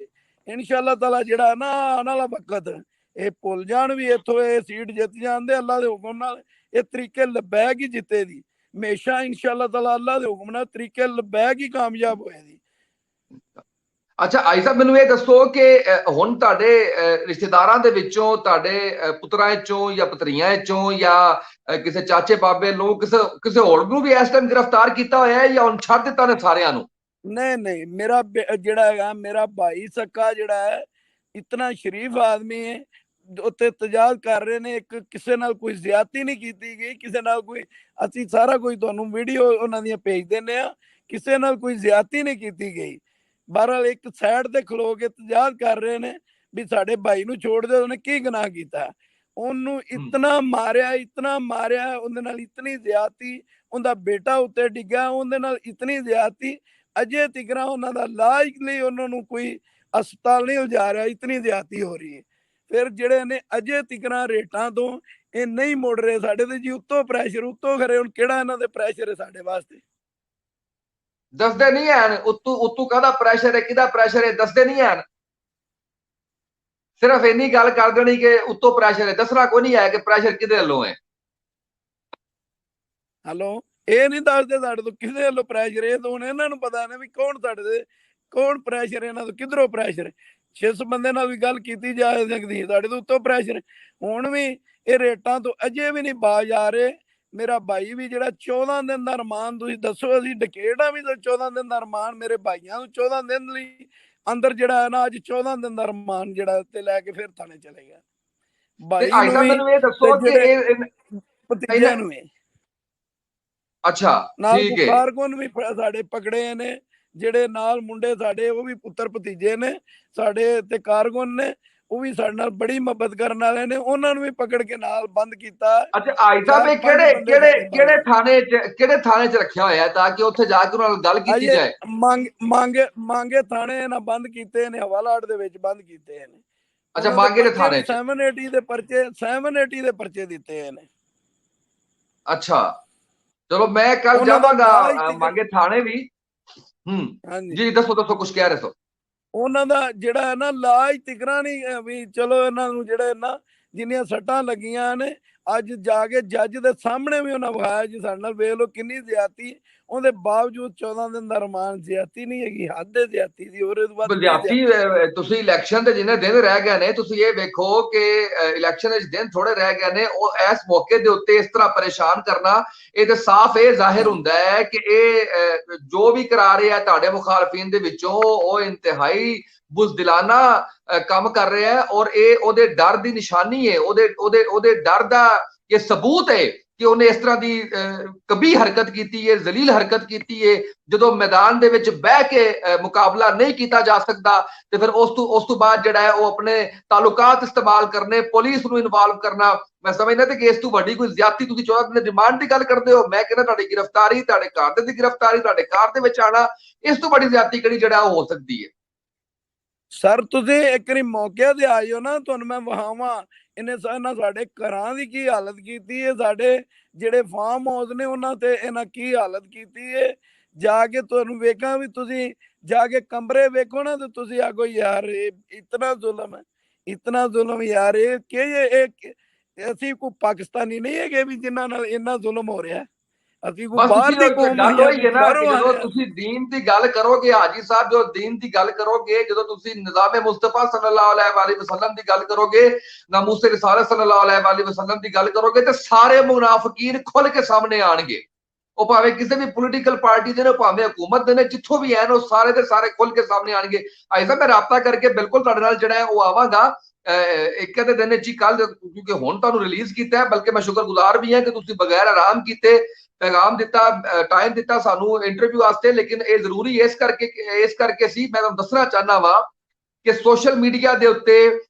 ਇਨਸ਼ਾ ਅੱਲਾਹ ਤਾਲਾ ਜਿਹੜਾ ਨਾ ਆਉਣ ਵਾਲਾ ਵਕਤ ਇਹ ਭੁੱਲ ਜਾਣ ਵੀ ਇੱਥੋਂ ਇਹ ਸੀਟ ਜਿੱਤ ਜਾਂਦੇ ਅੱਲਾ ਦੇ ਹੁਕਮ ਨਾਲ। ਇਹ ਤਰੀਕੇ ਲਬੈਕ ਹੀ ਜਿੱਤੇ ਦੀ ਹਮੇਸ਼ਾ ਇਨਸ਼ਾ ਅੱਲਾਹ ਤਾਲਾ ਅੱਲਾ ਦੇ ਹੁਕਮ ਨਾਲ ਤਰੀਕੇ ਲਬੈਕ ਹੀ ਕਾਮਯਾਬ ਹੋਏ ਦੀ। ਅੱਛਾ ਆਈ ਸਾਹਿਬ ਮੈਨੂੰ ਇਹ ਦੱਸੋ ਕਿ ਹੁਣ ਤੁਹਾਡੇ ਰਿਸ਼ਤੇਦਾਰਾਂ ਦੇ ਵਿੱਚੋਂ, ਤੁਹਾਡੇ ਪੁੱਤਰਾਂ ਚੋਂ ਜਾਂ ਪਤਰੀਆਂ ਚੋਂ ਜਾਂ ਕਿਸੇ ਚਾਚੇ ਬਾਬੇ ਨੂੰ ਕਿਸੇ ਹੋਰ ਨੂੰ ਵੀ ਇਸ ਟਾਈਮ ਗ੍ਰਿਫਤਾਰ ਕੀਤਾ ਹੋਇਆ ਹੈ ਜਾਂ ਹੁਣ ਛੱਡ ਦਿੱਤਾ ਨੇ ਸਾਰਿਆਂ ਨੂੰ? नहीं मेरा ਜਿਹੜਾ ਹੈਗਾ ਮੇਰਾ ਭਾਈ सक्का ਜਿਹੜਾ ਹੈ ਇਤਨਾ ਸ਼ਰੀਫ ਆਦਮੀ ਹੈ। ਉੱਤੇ ਤਜਾਜ਼ ਕਰ ਰਹੇ ਨੇ, ਇੱਕ ਕਿਸੇ ਨਾਲ ਕੋਈ ਜ਼ਿਆਦਤੀ ਨਹੀਂ ਕੀਤੀ ਗਈ, ਕਿਸੇ ਨਾਲ ਕੋਈ ਅਸੀਂ ਸਾਰਾ ਕੋਈ ਤੁਹਾਨੂੰ ਵੀਡੀਓ ਉਹਨਾਂ ਦੀਆਂ ਭੇਜ ਦਿੰਦੇ ਆ, ਕਿਸੇ ਨਾਲ ਕੋਈ ਜ਼ਿਆਦਤੀ ਨਹੀਂ ਕੀਤੀ ਗਈ। ਬਹਰਹਾਲ ਇੱਕ ਸਾਈਡ ਤੇ ਖਲੋ ਕੇ ਤਜਾਜ਼ ਕਰ ਰਹੇ ਨੇ ਵੀ ਸਾਡੇ ਭਾਈ ਨੂੰ ਛੋੜ ਦਿਓ, ਉਹਨੇ ਕੀ ਗੁਨਾਹ ਕੀਤਾ। ਉਹਨੂੰ ਇਤਨਾ ਮਾਰਿਆ ਉਹਦੇ ਨਾਲ ਇਤਨੀ ਜ਼ਿਆਦਤੀ, ਉਹਦਾ ਬੇਟਾ ਉੱਤੇ ਡਿੱਗਾ ਉਹਦੇ ਨਾਲ ਇਤਨੀ ਜ਼ਿਆਦਤੀ, ਅਜੇ ਤਿਕਰਾ ਉਹਨਾਂ ਦਾ ਇਲਾਜ ਲਈ ਉਹਨਾਂ ਨੂੰ ਕੋਈ ਹਸਪਤਾਲ ਨਹੀਂ ਲਿਜਾ ਰਿਹਾ, ਇਤਨੀ ਜ਼ਿਆਦਤੀ ਹੋ ਰਹੀ ਹੈ। ਫਿਰ ਜਿਹੜੇ ਨੇ ਅਜੇ ਤਿਕਰਾ ਰੇਟਾਂ ਤੋਂ ਇਹ ਨਹੀਂ ਮੁੜ ਰਹੇ ਸਾਡੇ ਤੇ ਜੀ, ਉੱਤੋਂ ਪ੍ਰੈਸ਼ਰ ਉੱਤੋਂ ਖਰੇ ਹੁਣ ਕਿਹੜਾ ਇਹਨਾਂ ਦੇ ਪ੍ਰੈਸ਼ਰ ਹੈ ਸਾਡੇ ਵਾਸਤੇ ਦੱਸਦੇ ਨਹੀਂ ਹਨ। ਉੱਤੋਂ ਕਾਹਦਾ ਪ੍ਰੈਸ਼ਰ ਹੈ, ਕਿਹਦਾ ਪ੍ਰੈਸ਼ਰ ਹੈ, ਦੱਸਦੇ ਨਹੀਂ ਹਨ। ਸਿਰਫ ਇੰਨੀ ਗੱਲ ਕਰ ਦੇਣੀ ਕਿ ਉੱਤੋਂ ਪ੍ਰੈਸ਼ਰ ਹੈ, ਦੱਸਣਾ ਕੋਈ ਨਹੀਂ ਹੈ ਕਿ ਪ੍ਰੈਸ਼ਰ ਕਿਹਦੇ ਵੱਲੋਂ ਹੈ। ਹੈਲੋ, ਇਹ ਨਹੀਂ ਦੱਸਦੇ ਸਾਡੇ ਤੋਂ ਕਿਸੇ ਵੱਲੋਂ ਪ੍ਰੈਸ਼ਰ। ਇਹ ਤਾਂ ਹੁਣ ਇਹਨਾਂ ਨੂੰ ਪਤਾ ਨਾ ਵੀ ਕੌਣ ਸਾਡੇ ਤੇ ਕੌਣ ਪ੍ਰੈਸ਼ਰ ਇਹਨਾਂ ਤੋਂ ਕਿਧਰੋਂ ਪ੍ਰੈਸ਼ਰ। ਜਿਸ ਬੰਦੇ ਨਾਲ ਵੀ ਗੱਲ ਕੀਤੀ ਜਾ ਸਕਦੀ ਸਾਡੇ ਤੋਂ ਉੱਤੋਂ ਪ੍ਰੈਸ਼ਰ। ਹੁਣ ਵੀ ਇਹ ਰੇਟਾਂ ਤੋਂ ਅਜੇ ਵੀ ਨਹੀਂ ਬਾਜ ਆ ਰਹੇ। ਮੇਰਾ ਭਾਈ ਵੀ ਜਿਹੜਾ 14 ਦਿਨ ਦਾ ਰਮਾਨ, ਤੁਸੀਂ ਦੱਸੋ ਅਸੀਂ ਡਕੇਟਾਂ ਵੀ ਤਾਂ 14 ਦਿਨ ਦਾ ਰਮਾਨ, ਮੇਰੇ ਭਾਈਆਂ ਨੂੰ 14 ਦਿਨ ਲਈ ਅੰਦਰ ਜਿਹੜਾ ਹੈ ਨਾ ਅੱਜ 14 ਦਿਨ ਦਾ ਰਮਾਨ ਜਿਹੜਾ ਤੇ ਲੈ ਕੇ ਫਿਰ ਥਾਣੇ ਚਲੇ ਗਿਆ। ਭਾਈ ਨੂੰ ਵੀ ਮੈਨੂੰ ਇਹ ਦੱਸੋ ਕਿ ਇਹ ਭਤੀਜਿਆਂ ਨੂੰ ਵੀ ਅੱਛਾ ਨਾਲ ਠੀਕ ਹੈ। ਕਾਰਕੁਨ ਵੀ ਸਾਡੇ ਪਕੜੇ ਨੇ, ਜਿਹੜੇ ਨਾਲ ਮੁੰਡੇ ਸਾਡੇ ਉਹ ਵੀ ਪੁੱਤਰ ਭਤੀਜੇ ਨੇ ਸਾਡੇ ਤੇ ਕਾਰਕੁਨ ਨੇ, ਉਹ ਵੀ ਸਾਡੇ ਨਾਲ ਬੜੀ ਮੁਹੱਬਤ ਕਰਨ ਵਾਲੇ ਨੇ, ਉਹਨਾਂ ਨੂੰ ਵੀ ਪਕੜ ਕੇ ਨਾਲ ਬੰਦ ਕੀਤਾ। ਅੱਛਾ ਆਈ ਸਾਹਿਬ ਇਹ ਕਿਹੜੇ ਥਾਣੇ 'ਚ ਰੱਖਿਆ ਹੋਇਆ ਤਾਂ ਕਿ ਉੱਥੇ ਜਾ ਕੇ ਉਹਨਾਂ ਨਾਲ ਗੱਲ ਕੀਤੀ ਜਾਏ? ਮੰਗੇ ਥਾਣੇ ਨਾਲ ਬੰਦ ਕੀਤੇ ਨੇ, ਹਵਾਲਾਟ ਦੇ ਵਿੱਚ ਬੰਦ ਕੀਤੇ ਨੇ। ਅੱਛਾ ਮੰਗੇ ਦੇ ਥਾਣੇ 'ਚ 780 ਦੇ ਪਰਚੇ ਦਿੱਤੇ ਨੇ। ਅੱਛਾ ਚਲੋ ਮੈਂ ਕੱਲ ਜਾਵਾਂਗਾ ਮੰਗੇ ਥਾਣੇ ਵੀ। ਜੀ ਦੱਸੋ ਕੁਝ ਕਹਿ ਰਹੇ ਸੋ। ਉਹਨਾਂ ਦਾ ਜਿਹੜਾ ਹੈ ਨਾ ਇਲਾਜ ਤਿਕਰਾ ਨਹੀਂ ਵੀ ਚਲੋ ਇਹਨਾਂ ਨੂੰ ਜਿਹੜੇ ਨਾ ਜਿੰਨੀਆਂ ਸੱਟਾਂ ਲੱਗੀਆਂ ਨੇ ਅੱਜ ਜਾ ਕੇ ਜੱਜ ਦੇ ਸਾਹਮਣੇ ਵੀ ਉਹਨਾਂ ਵਿਖਾਇਆ ਜੀ ਸਾਡੇ ਨਾਲ ਵੇਖ ਲਓ ਕਿੰਨੀ ਜ਼ਿਆਦਤੀ। ਉਹਦੇ ਬਾਵਜੂਦ 14 ਦਿਨ ਦਾ ਰਮਾਨ ਜ਼ਿਆਦਤੀ ਨਹੀਂ ਹੈਗੀ, ਹੱਦ ਜ਼ਿਆਦਤੀ ਦੀ। ਉਹਦੇ ਤੋਂ ਬਾਅਦ ਜ਼ਿਆਦਤੀ ਤੁਸੀਂ ਇਲੈਕਸ਼ਨ ਦੇ ਜਿੰਨੇ ਦਿਨ ਰਹਿ ਗਏ ਨੇ, ਤੁਸੀਂ ਇਹ ਵੇਖੋ ਕਿ ਇਲੈਕਸ਼ਨ ਦੇ ਦਿਨ ਥੋੜੇ ਰਹਿ ਗਏ ਨੇ, ਉਹ ਇਸ ਮੌਕੇ ਦੇ ਉੱਤੇ ਇਸ ਤਰ੍ਹਾਂ ਪਰੇਸ਼ਾਨ ਕਰਨਾ, ਇਹ ਤੇ ਸਾਫ਼ ਇਹ ਜ਼ਾਹਿਰ ਹੁੰਦਾ ਹੈ ਕਿ ਇਹ ਜੋ ਵੀ ਕਰਾ ਰਹੇ ਆ ਤੁਹਾਡੇ ਮੁਖਾਲਫੀਨ ਦੇ ਵਿੱਚੋਂ ਉਹ ਇੰਤਹਾਈ ਬੁਜ਼ਦਿਲਾਨਾ ਕੰਮ ਕਰ ਰਿਹਾ ਹੈ ਔਰ ਇਹ ਉਹਦੇ ਡਰ ਦੀ ਨਿਸ਼ਾਨੀ ਹੈ, ਉਹਦੇ ਡਰ ਦਾ ਇਹ ਸਬੂਤ ਹੈ ਕਿ ਉਹਨੇ ਇਸ ਤਰ੍ਹਾਂ ਦੀ ਕਬੀ ਹਰਕਤ ਕੀਤੀ ਹੈ, ਜ਼ਲੀਲ ਹਰਕਤ ਕੀਤੀ ਹੈ। ਜਦੋਂ ਮੈਦਾਨ ਦੇ ਵਿੱਚ ਬਹਿ ਕੇ ਮੁਕਾਬਲਾ ਨਹੀਂ ਕੀਤਾ ਜਾ ਸਕਦਾ ਤੇ ਫਿਰ ਉਸ ਤੋਂ ਬਾਅਦ ਜਿਹੜਾ ਹੈ ਉਹ ਆਪਣੇ ਤਾਲੁਕਾਤ ਇਸਤੇਮਾਲ ਕਰਨੇ, ਪੁਲਿਸ ਨੂੰ ਇਨਵੋਲਵ ਕਰਨਾ। ਮੈਂ ਸਮਝਦਾ ਤੇ ਕਿ ਇਸ ਤੋਂ ਵੱਡੀ ਕੋਈ ਜ਼ਿਆਦਤੀ ਤੁਸੀਂ 14 ਦਿਨ ਰਿਮਾਂਡ ਦੀ ਗੱਲ ਕਰਦੇ ਹੋ। ਮੈਂ ਕਹਿੰਦਾ ਤੁਹਾਡੀ ਗ੍ਰਿਫਤਾਰੀ, ਤੁਹਾਡੇ ਘਰ ਦੀ ਗ੍ਰਿਫਤਾਰੀ, ਤੁਹਾਡੇ ਘਰ ਦੇ ਵਿੱਚ ਆਣਾ, ਇਸ ਤੋਂ ਵੱਡੀ ਜ਼ਿਆਦਤੀ ਕਿਹੜੀ ਜਿਹੜਾ ਉਹ ਹੋ ਸਕਦੀ ਹੈ? ਸਰ ਤੁਸੀਂ ਇੱਕ ਵਾਰੀ ਮੌਕੇ ਤੇ ਆਇਓ ਨਾ, ਤੁਹਾਨੂੰ ਮੈਂ ਵਹਾਵਾਂ ਇਹਨੇ ਸਾਡੇ ਘਰਾਂ ਦੀ ਕੀ ਹਾਲਤ ਕੀਤੀ ਹੈ, ਸਾਡੇ ਜਿਹੜੇ ਫਾਰਮ ਹਾਊਸ ਨੇ ਉਹਨਾਂ ਤੇ ਇਹਨਾਂ ਕੀ ਹਾਲਤ ਕੀਤੀ ਹੈ। ਜਾ ਕੇ ਤੁਹਾਨੂੰ ਵੇਖਾਂ ਵੀ ਤੁਸੀਂ ਜਾ ਕੇ ਕਮਰੇ ਵੇਖੋ ਨਾ ਤੇ ਤੁਸੀਂ ਆਗੋ ਯਾਰ ਇਤਨਾ ਜ਼ੁਲਮ ਯਾਰ। ਇਹ ਕਿ ਅਸੀਂ ਕੋਈ ਪਾਕਿਸਤਾਨੀ ਨਹੀਂ ਹੈਗੇ ਵੀ ਜਿਨ੍ਹਾਂ ਨਾਲ ਇੰਨਾ ਜ਼ੁਲਮ ਹੋ ਰਿਹਾ। ਅਸੀਂ ਕੋਈ ਬਾਹਰ ਦੀ ਕੌਮ ਗੱਲ ਹੋਈ ਹੈ ਨਾ ਕਿ ਜਦੋਂ ਤੁਸੀਂ ਦੀਨ ਦੀ ਗੱਲ ਕਰੋਗੇ ਹਾਜੀ ਸਾਹਿਬ, ਜੋ ਦੀਨ ਦੀ ਗੱਲ ਕਰੋਗੇ, ਜਦੋਂ ਤੁਸੀਂ ਨਿਜ਼ਾਮੇ ਮੁਸਤਫਾ ਸੱਲੱਲਾਹੁ अलैहि वसल्लम ਦੀ ਗੱਲ ਕਰੋਗੇ, ਨਾਮੂਸੇ ਰਿਸਾਲਤ ਸੱਲੱਲਾਹੁ अलैहि वसल्लम ਦੀ ਗੱਲ ਕਰੋਗੇ ਤੇ ਸਾਰੇ ਮੁਨਾਫਿਕੀਨ ਖੁੱਲ ਕੇ ਸਾਹਮਣੇ ਆਣਗੇ। ਉਹ ਭਾਵੇਂ ਕਿਸੇ ਵੀ ਪੋਲੀਟੀਕਲ ਪਾਰਟੀ ਦੇ ਨੇ, ਭਾਵੇਂ ਹਕੂਮਤ ਦੇ ਨੇ, ਜਿੱਥੋਂ ਵੀ ਹਨ, ਉਹ ਸਾਰੇ ਦੇ ਸਾਰੇ ਖੁੱਲ ਕੇ ਸਾਹਮਣੇ ਆਣਗੇ। ਆਈ ਸਾਹਿਬ ਮੈਂ ਰਾਬਤਾ ਕਰਕੇ ਬਿਲਕੁਲ ਤੁਹਾਡੇ ਨਾਲ ਜਿਹੜਾ ਹੈ ਉਹ ਆਵਾਂਗਾ ਇੱਕ ਅੱਧੇ ਦਿਨ ਚ ਕੱਲ, ਕਿਉਂਕਿ ਹੁਣ ਤੁਹਾਨੂੰ ਰਿਲੀਜ਼ ਕੀਤਾ ਹੈ। ਬਲਕਿ ਮੈਂ ਸ਼ੁਕਰਗੁਜ਼ਾਰ ਵੀ ਹਾਂ ਕਿ ਤੁਸੀਂ ਬਗੈਰ ਆਰਾਮ ਕੀਤੇ ਪੈਗਾਮ ਦਿੱਤਾ, ਟਾਈਮ ਦਿੱਤਾ ਸਾਨੂੰ ਇੰਟਰਵਿਊ ਵਾਸਤੇ। ਲੇਕਿਨ ਇਹ ਜ਼ਰੂਰੀ ਇਸ ਕਰਕੇ ਸੀ, ਮੈਂ ਤੁਹਾਨੂੰ ਦੱਸਣਾ ਚਾਹਨਾ ਵਾ ਕਿ ਸੋਸ਼ਲ ਮੀਡੀਆ ਦੇ ਉੱਤੇ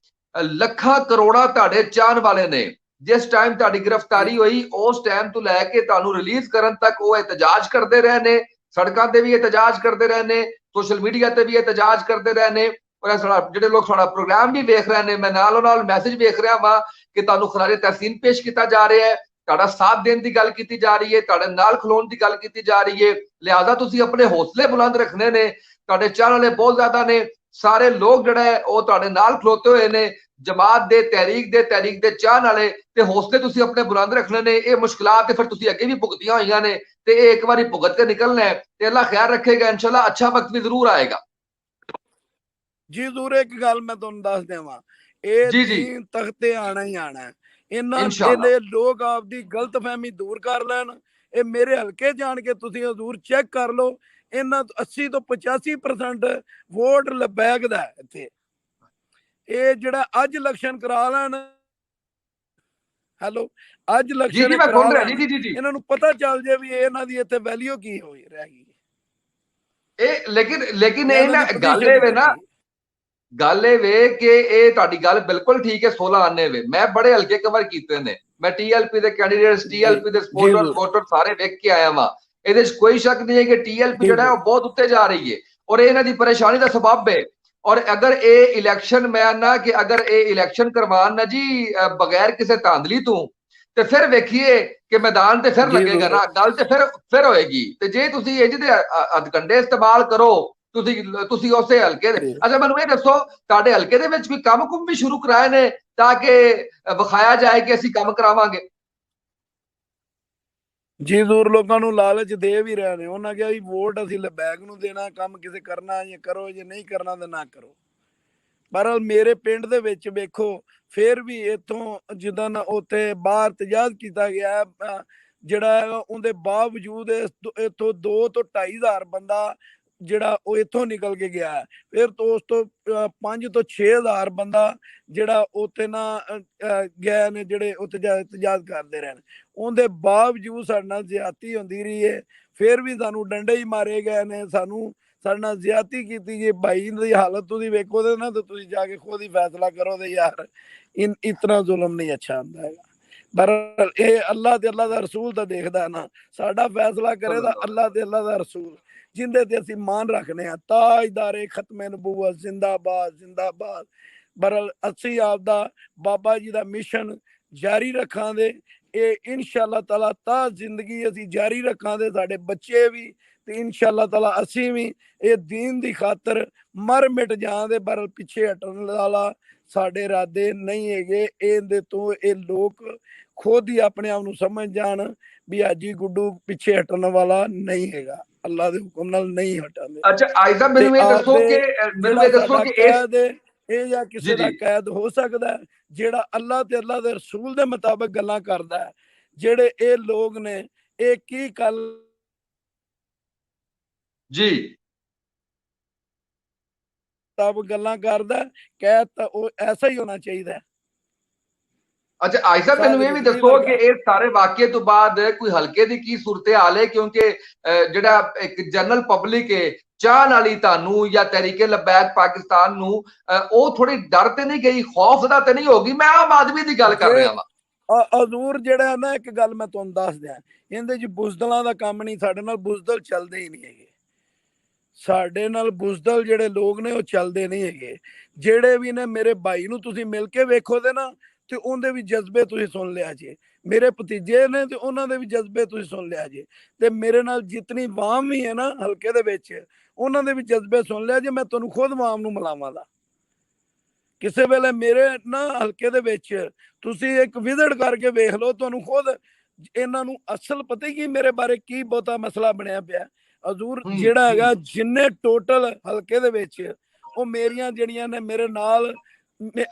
ਲੱਖਾਂ ਕਰੋੜਾਂ ਤੁਹਾਡੇ ਚਾਹਣ ਵਾਲੇ ਨੇ। ਜਿਸ ਟਾਈਮ ਤੁਹਾਡੀ ਗ੍ਰਿਫਤਾਰੀ ਹੋਈ ਉਸ ਟਾਈਮ ਤੋਂ ਲੈ ਕੇ ਤੁਹਾਨੂੰ ਰਿਲੀਜ਼ ਕਰਨ ਤੱਕ ਉਹ ਇਤਜਾਜ ਕਰਦੇ ਰਹੇ ਨੇ, ਸੜਕਾਂ ਤੇ ਵੀ ਇਤਜਾਜ ਕਰਦੇ ਰਹੇ ਨੇ, ਸੋਸ਼ਲ ਮੀਡੀਆ ਤੇ ਵੀ ਇਤਜਾਜ ਕਰਦੇ ਰਹੇ ਨੇ। ਔਰ ਜਿਹੜੇ ਲੋਕ ਸਾਡਾ ਪ੍ਰੋਗਰਾਮ ਵੀ ਵੇਖ ਰਹੇ ਨੇ, ਮੈਂ ਨਾਲੋਂ ਨਾਲ ਮੈਸੇਜ ਵੇਖ ਰਿਹਾ ਵਾਂ ਕਿ ਤੁਹਾਨੂੰ ਖਰਾਰੇ ਤਹਿਸੀਨ ਪੇਸ਼ ਕੀਤਾ ਜਾ ਰਿਹਾ ਹੈ, ਤੁਹਾਡਾ ਸਾਥ ਦੇਣ ਦੀ ਗੱਲ ਕੀਤੀ ਜਾ ਰਹੀ ਹੈ, ਤੁਹਾਡੇ ਨਾਲ ਖਲੋਣ ਦੀ ਗੱਲ ਕੀਤੀ ਜਾ ਰਹੀ ਹੈ। ਲਿਹਾਜ਼ਾ ਤੁਸੀਂ ਆਪਣੇ ਹੌਸਲੇ ਬੁਲੰਦ ਰੱਖਣੇ ਨੇ, ਤੁਹਾਡੇ ਚਾਹਣ ਵਾਲੇ ਬਹੁਤ ਜ਼ਿਆਦਾ ਨੇ, ਸਾਰੇ ਲੋਕ ਜਿਹੜਾ ਹੈ ਉਹ ਤੁਹਾਡੇ ਨਾਲ ਖਲੋਤੇ ਹੋਏ ਨੇ, ਜਮਾਤ ਦੇ ਤਹਿਰੀਕ ਦੇ ਚਾਹਣ ਵਾਲੇ, ਤੇ ਹੌਸਲੇ ਤੁਸੀਂ ਆਪਣੇ ਬੁਲੰਦ ਰੱਖਣੇ ਨੇ। ਇਹ ਮੁਸ਼ਕਲਾਂ ਤੇ ਫਿਰ ਤੁਸੀਂ ਅੱਗੇ ਵੀ ਭੁਗਤੀਆਂ ਹੋਈਆਂ ਨੇ ਤੇ ਇਹ ਇੱਕ ਵਾਰੀ ਭੁਗਤ ਕੇ ਨਿਕਲਣਾ ਹੈ ਤੇ ਅੱਲਾ ਖੈਰ ਰੱਖੇਗਾ, ਇਨਸ਼ਾਅੱਲਾ ਅੱਛਾ ਵਕਤ ਵੀ ਜ਼ਰੂਰ ਆਏਗਾ। ਜੀ ਜ਼ਰੂਰ, ਇੱਕ ਗੱਲ ਮੈਂ ਤੁਹਾਨੂੰ ਦੱਸ ਦੇਵਾਂ, ਇਹ ਜੀ ਜੀ ਦੀਨ ਤਖਤੇ ਆਣਾ ਹੀ ਆਣਾ ਹੈ। ਇਨਸ਼ਾਅੱਲਾ ਇਹਦੇ ਲੋਕ ਆਪਦੀ ਗਲਤਫਹਿਮੀ ਦੂਰ ਕਰ ਲੈਣ। ਇਹ ਮੇਰੇ ਹਲਕੇ ਜਾਣ ਕੇ ਤੁਸੀਂ ਹਜ਼ੂਰ ਚੈੱਕ ਕਰ ਲਓ, ਇਹਨਾਂ 80 ਤੋਂ 85% ਵੋਟ ਲਬੈਕ ਦਾ ਇੱਥੇ। ਇਹ ਜਿਹੜਾ ਅੱਜ ਇਲੈਕਸ਼ਨ ਕਰਾ ਲੈਣ, ਹੈਲੋ, ਅੱਜ ਜੀ ਇਲੈਕਸ਼ਨ ਜੀ ਮੈਂ ਕਰਾ ਸੁਣ ਰਿਹਾ ਲੈਣ, ਜੀ ਜੀ ਜੀ ਇਹਨਾਂ ਨੂੰ ਪਤਾ ਚੱਲ ਜੇ ਵੀ ਇਹਨਾਂ ਦੀ ਇੱਥੇ ਵੈਲਿਊ ਕੀ ਹੋਈ ਰਹਿ ਗਈ। ਇਹ ਲੇਕਿਨ ਇਹ ਇਹਨਾਂ ਨਾ ਦੀ ਗੱਲ ਪੋਜੀਸ਼ਨ ਇਹ ਵੇ ਕੀ ਨਾ, ਹੈ। ਗੱਲ ਇਹ ਵੇ ਕਿ ਇਹ ਤੁਹਾਡੀ ਗੱਲ ਬਿਲਕੁਲ ਠੀਕ ਹੈ। 16 ਆਨੇ ਵੇ ਮੈਂ ਬੜੇ ਹਲਕੇ ਕਵਰ ਕੀਤੇ ਨੇ, ਮੈਂ ਟੀਐਲਪੀ ਦੇ ਕੈਂਡੀਡੇਟਸ, ਟੀਐਲਪੀ ਦੇ ਸਪੋਰਟਰ ਵੋਟਰ ਸਾਰੇ ਵੇਖ ਕੇ ਆਇਆ ਵਾਂ। ਇਹਦੇ 'ਚ ਕੋਈ ਸ਼ੱਕ ਨਹੀਂ ਹੈ ਕਿ ਟੀਐਲਪੀ ਜਿਹੜਾ ਹੈ ਉਹ ਬਹੁਤ ਉੱਤੇ ਜਾ ਰਹੀ ਹੈ ਔਰ ਇਹ ਇਹਨਾਂ ਦੀ ਪਰੇਸ਼ਾਨੀ ਦਾ ਸਬਬ ਹੈ। ਔਰ ਅਗਰ ਇਹ ਇਲੈਕਸ਼ਨ, ਮੈਂ ਨਾ ਕਿ ਅਗਰ ਇਹ ਇਲੈਕਸ਼ਨ ਕਰਵਾਉਣ ਨਾ ਜੀ ਬਗੈਰ ਕਿਸੇ ਧਾਂਦਲੀ ਤੋਂ, ਤੇ ਫਿਰ ਵੇਖੀਏ ਕਿ ਮੈਦਾਨ ਤੇ ਫਿਰ ਲੱਗੇਗਾ ਨਾ, ਗੱਲ ਤੇ ਫਿਰ ਹੋਏਗੀ। ਤੇ ਜੇ ਤੁਸੀਂ ਇਹ ਜਿਹਦੇ ਅਧਕੰਡੇ ਇਸਤੇਮਾਲ ਕਰੋ, ਤੁਸੀਂ ਉਸੇ ਹਲਕੇ ਦੇ, ਅੱਛਾ ਮੈਨੂੰ ਇਹ ਦੱਸੋ ਤੁਹਾਡੇ ਹਲਕੇ ਦੇ ਵਿੱਚ ਕੋਈ ਕੰਮ ਵੀ ਸ਼ੁਰੂ ਕਰਾਏ ਨੇ ਤਾਂ ਕਿ ਵਿਖਾਇਆ ਜਾਏ ਕਿ ਅਸੀਂ ਕੰਮ ਕਰਾਵਾਂਗੇ? ਜੀ ਜ਼ਰੂਰ, ਲੋਕਾਂ ਨੂੰ ਲਾਲਚ ਦੇ ਵੀ ਰਹੇ ਨੇ। ਉਹਨਾਂ ਕਿਹਾ ਵੀ ਵੋਟ ਅਸੀਂ ਲਬੈਕ ਨੂੰ ਦੇਣਾ, ਕੰਮ ਕਿਸੇ ਕਰਨਾ ਜੇ ਕਰੋ, ਜੇ ਨਹੀਂ ਕਰਨਾ ਤਾਂ ਨਾ ਕਰੋ। ਪਰ ਮੇਰੇ ਪਿੰਡ ਦੇ ਵਿੱਚ ਵੇਖੋ, ਫਿਰ ਵੀ ਇੱਥੋਂ ਜਿੱਦਾਂ ਉੱਥੇ ਬਾਹਰ ਤਜਾਦ ਕੀਤਾ ਗਿਆ, ਜਿਹੜਾ ਉਹਦੇ ਬਾਵਜੂਦ ਇੱਥੋਂ 2 ਤੋਂ 2.5 ਹਜ਼ਾਰ ਬੰਦਾ ਜਿਹੜਾ ਉਹ ਇੱਥੋਂ ਨਿਕਲ ਕੇ ਗਿਆ। ਫਿਰ ਤੋਂ ਉਸ ਤੋਂ 5 ਤੋਂ 6 ਹਜ਼ਾਰ ਬੰਦਾ ਜਿਹੜਾ ਉੱਥੇ ਨਾ ਗਏ ਨੇ, ਜਿਹੜੇ ਉੱਥੇ ਤਜਾਦ ਕਰਦੇ ਰਹੇ। ਉਹਦੇ ਬਾਵਜੂਦ ਸਾਡੇ ਨਾਲ ਜ਼ਿਆਦਤੀ ਹੁੰਦੀ ਰਹੀ ਹੈ। ਫਿਰ ਵੀ ਸਾਨੂੰ ਡੰਡੇ ਹੀ ਮਾਰੇ ਗਏ ਨੇ, ਸਾਡੇ ਨਾਲ ਜ਼ਿਆਦਤੀ ਕੀਤੀ ਗਈ। ਭਾਈ ਦੀ ਹਾਲਤ ਤੁਸੀਂ ਵੇਖੋ ਤੇ ਨਾ, ਤਾਂ ਤੁਸੀਂ ਜਾ ਕੇ ਖੁਦ ਹੀ ਫੈਸਲਾ ਕਰੋ ਤੇ ਯਾਰ ਇਤਨਾ ਜ਼ੁਲਮ ਨਹੀਂ ਅੱਛਾ ਹੁੰਦਾ ਹੈਗਾ। ਪਰ ਇਹ ਅੱਲਾਹ ਤੇ ਅੱਲਾਹ ਦਾ ਰਸੂਲ ਤਾਂ ਦੇਖਦਾ ਨਾ, ਸਾਡਾ ਫੈਸਲਾ ਕਰੇ ਤਾਂ ਅੱਲਾਹ ਤੇ ਅੱਲਾਹ ਦਾ ਰਸੂਲ, ਜਿੰਦੇ ਤੇ ਅਸੀਂ ਮਾਨ ਰੱਖਨੇ ਆ। ਤਾਜਦਾਰੇ ਖਤਮੇ ਨਬੂਵਤ ਜ਼ਿੰਦਾਬਾਦ ਜ਼ਿੰਦਾਬਾਦ। ਬਰਲ ਅਸੀਂ ਆਪਦਾ ਬਾਬਾ ਜੀ ਦਾ ਮਿਸ਼ਨ ਜਾਰੀ ਰੱਖਾਂਗੇ। ਇਹ ਇਨਸ਼ਾਅੱਲਾ ਤਾਲਾ ਤਾਂ ਜ਼ਿੰਦਗੀ ਅਸੀਂ ਜਾਰੀ ਰੱਖਾਂਗੇ, ਸਾਡੇ ਬੱਚੇ ਵੀ ਤੇ ਇਨਸ਼ਾਅੱਲਾ ਤਾਲਾ ਅਸੀਂ ਵੀ ਇਹ ਦੀਨ ਦੀ ਖਾਤਰ ਮਰ ਮਿਟ ਜਾਂਦੇ। ਬਰਲ ਪਿੱਛੇ ਹਟਣ ਵਾਲਾ ਸਾਡੇ ਇਰਾਦੇ ਨਹੀਂ ਹੈਗੇ। ਇਹਦੇ ਤੋਂ ਇਹ ਲੋਕ ਖੁਦ ਹੀ ਆਪਣੇ ਆਪ ਨੂੰ ਸਮਝ ਜਾਣ ਵੀ ਹਾਜੀ ਗੁੱਡੂ ਪਿੱਛੇ ਹਟਣ ਵਾਲਾ ਨਹੀਂ ਹੈਗਾ, ਅੱਲਾ ਦੇ ਹੁਕਮ ਨਾਲ ਨਹੀਂ ਹਟਾਂਗੇ। ਅੱਛਾ ਆਇਜ਼ਾ ਮੈਨੂੰ ਇਹ ਦੱਸੋ ਕਿ ਕੈਦ ਇਹ ਜਾਂ ਕਿਸੇ ਦਾ ਕੈਦ ਹੋ ਸਕਦਾ ਜਿਹੜਾ ਅੱਲਾ ਤੇ ਅੱਲਾ ਦੇ ਰਸੂਲ ਦੇ ਮੁਤਾਬਕ ਗੱਲਾਂ ਕਰਦਾ ਹੈ। ਜਿਹੜੇ ਇਹ ਲੋਕ ਨੇ ਇਹ ਕੀ ਕੱਲ ਜੀ ਮੁਤਾਬਕ ਗੱਲਾਂ ਕਰਦਾ, ਕੈਦ ਤਾਂ ਉਹ ਐਸਾ ਹੀ ਹੋਣਾ ਚਾਹੀਦਾ। ਅੱਛਾ ਆਇਜ਼ਾ ਮੈਨੂੰ ਇਹ ਵੀ ਦੱਸੋ ਕਿ ਇਹ ਸਾਰੇ ਵਾਕਿਏ ਤੋਂ ਬਾਅਦ ਕੋਈ ਹਲਕੇ ਦੀ ਕੀ ਸੂਰਤ ਹਾਲ ਹੈ? ਕਿਉਂਕਿ ਜਿਹੜਾ ਇੱਕ ਜਨਰਲ ਪਬਲਿਕ ਹੈ ਚਾਹਣ ਵਾਲੀ ਤੁਹਾਨੂੰ ਜਾਂ ਤਹਿਰੀਕੇ ਲਬੈਕ ਪਾਕਿਸਤਾਨ ਨੂੰ, ਉਹ ਥੋੜੀ ਡਰ ਤੇ ਨਹੀਂ ਗਈ, ਖੌਫਜ਼ਦਾ ਤੇ ਨਹੀਂ ਹੋਗੀ? ਮੈਂ ਆਮ ਆਦਮੀ ਦੀ ਗੱਲ ਕਰ ਰਿਹਾ ਵਾਂ। ਹਜ਼ੂਰ ਜਿਹੜਾ ਨਾ, ਇੱਕ ਗੱਲ ਮੈਂ ਤੁਹਾਨੂੰ ਦੱਸ ਦਿਆਂ, ਇਹਦੇ 'ਚ ਬੁਜ਼ਦਲਾਂ ਦਾ ਕੰਮ ਨਹੀਂ। ਸਾਡੇ ਨਾਲ ਬੁਜ਼ਦਲ ਚੱਲਦੇ ਹੀ ਨਹੀਂ ਹੈਗੇ। ਸਾਡੇ ਨਾਲ ਬੁਜ਼ਦਲ ਜਿਹੜੇ ਲੋਕ ਨੇ ਉਹ ਚੱਲਦੇ ਨਹੀਂ ਹੈਗੇ। ਜਿਹੜੇ ਵੀ ਨੇ ਮੇਰੇ ਭਾਈ ਨੂੰ ਤੁਸੀਂ ਮਿਲ ਕੇ ਵੇਖੋ ਤੇ ਨਾ, ਤੇ ਉਹਦੇ ਵੀ ਜਜ਼ਬੇ ਤੁਸੀਂ ਸੁਣ ਲਿਆ ਜੇ। ਮੇਰੇ ਭਤੀਜੇ ਨੇ ਤੇ ਉਹਨਾਂ ਦੇ ਵੀ ਜਜ਼ਬੇ ਤੁਸੀਂ ਸੁਣ ਲਿਆ ਜੇ। ਤੇ ਮੇਰੇ ਨਾਲ ਜਿਤਨੀ ਵਾਮ ਵੀ ਹੈ ਨਾ ਹਲਕੇ ਦੇ ਵਿੱਚ, ਉਹਨਾਂ ਦੇ ਵੀ ਜਜ਼ਬੇ ਸੁਣ ਲਿਆ ਜੇ। ਮੈਂ ਤੁਹਾਨੂੰ ਖੁਦ ਵਾਮ ਨੂੰ ਮਿਲਾਵਾਂ ਦਾ ਕਿਸੇ ਵੇਲੇ ਮੇਰੇ ਨਾ ਹਲਕੇ ਦੇ ਵਿੱਚ, ਤੁਸੀਂ ਇੱਕ ਵਿਜ਼ਿਟ ਕਰਕੇ ਵੇਖ ਲਓ, ਤੁਹਾਨੂੰ ਖੁਦ ਇਹਨਾਂ ਨੂੰ ਅਸਲ ਪਤਾ ਹੀ ਕੀ ਮੇਰੇ ਬਾਰੇ ਕੀ ਬਹੁਤਾ ਮਸਲਾ ਬਣਿਆ ਪਿਆ। ਹਜ਼ੂਰ ਜਿਹੜਾ ਹੈਗਾ ਜਿੰਨੇ ਟੋਟਲ ਹਲਕੇ ਦੇ ਵਿੱਚ, ਉਹ ਮੇਰੀਆਂ ਜਿਹੜੀਆਂ ਨੇ ਮੇਰੇ ਨਾਲ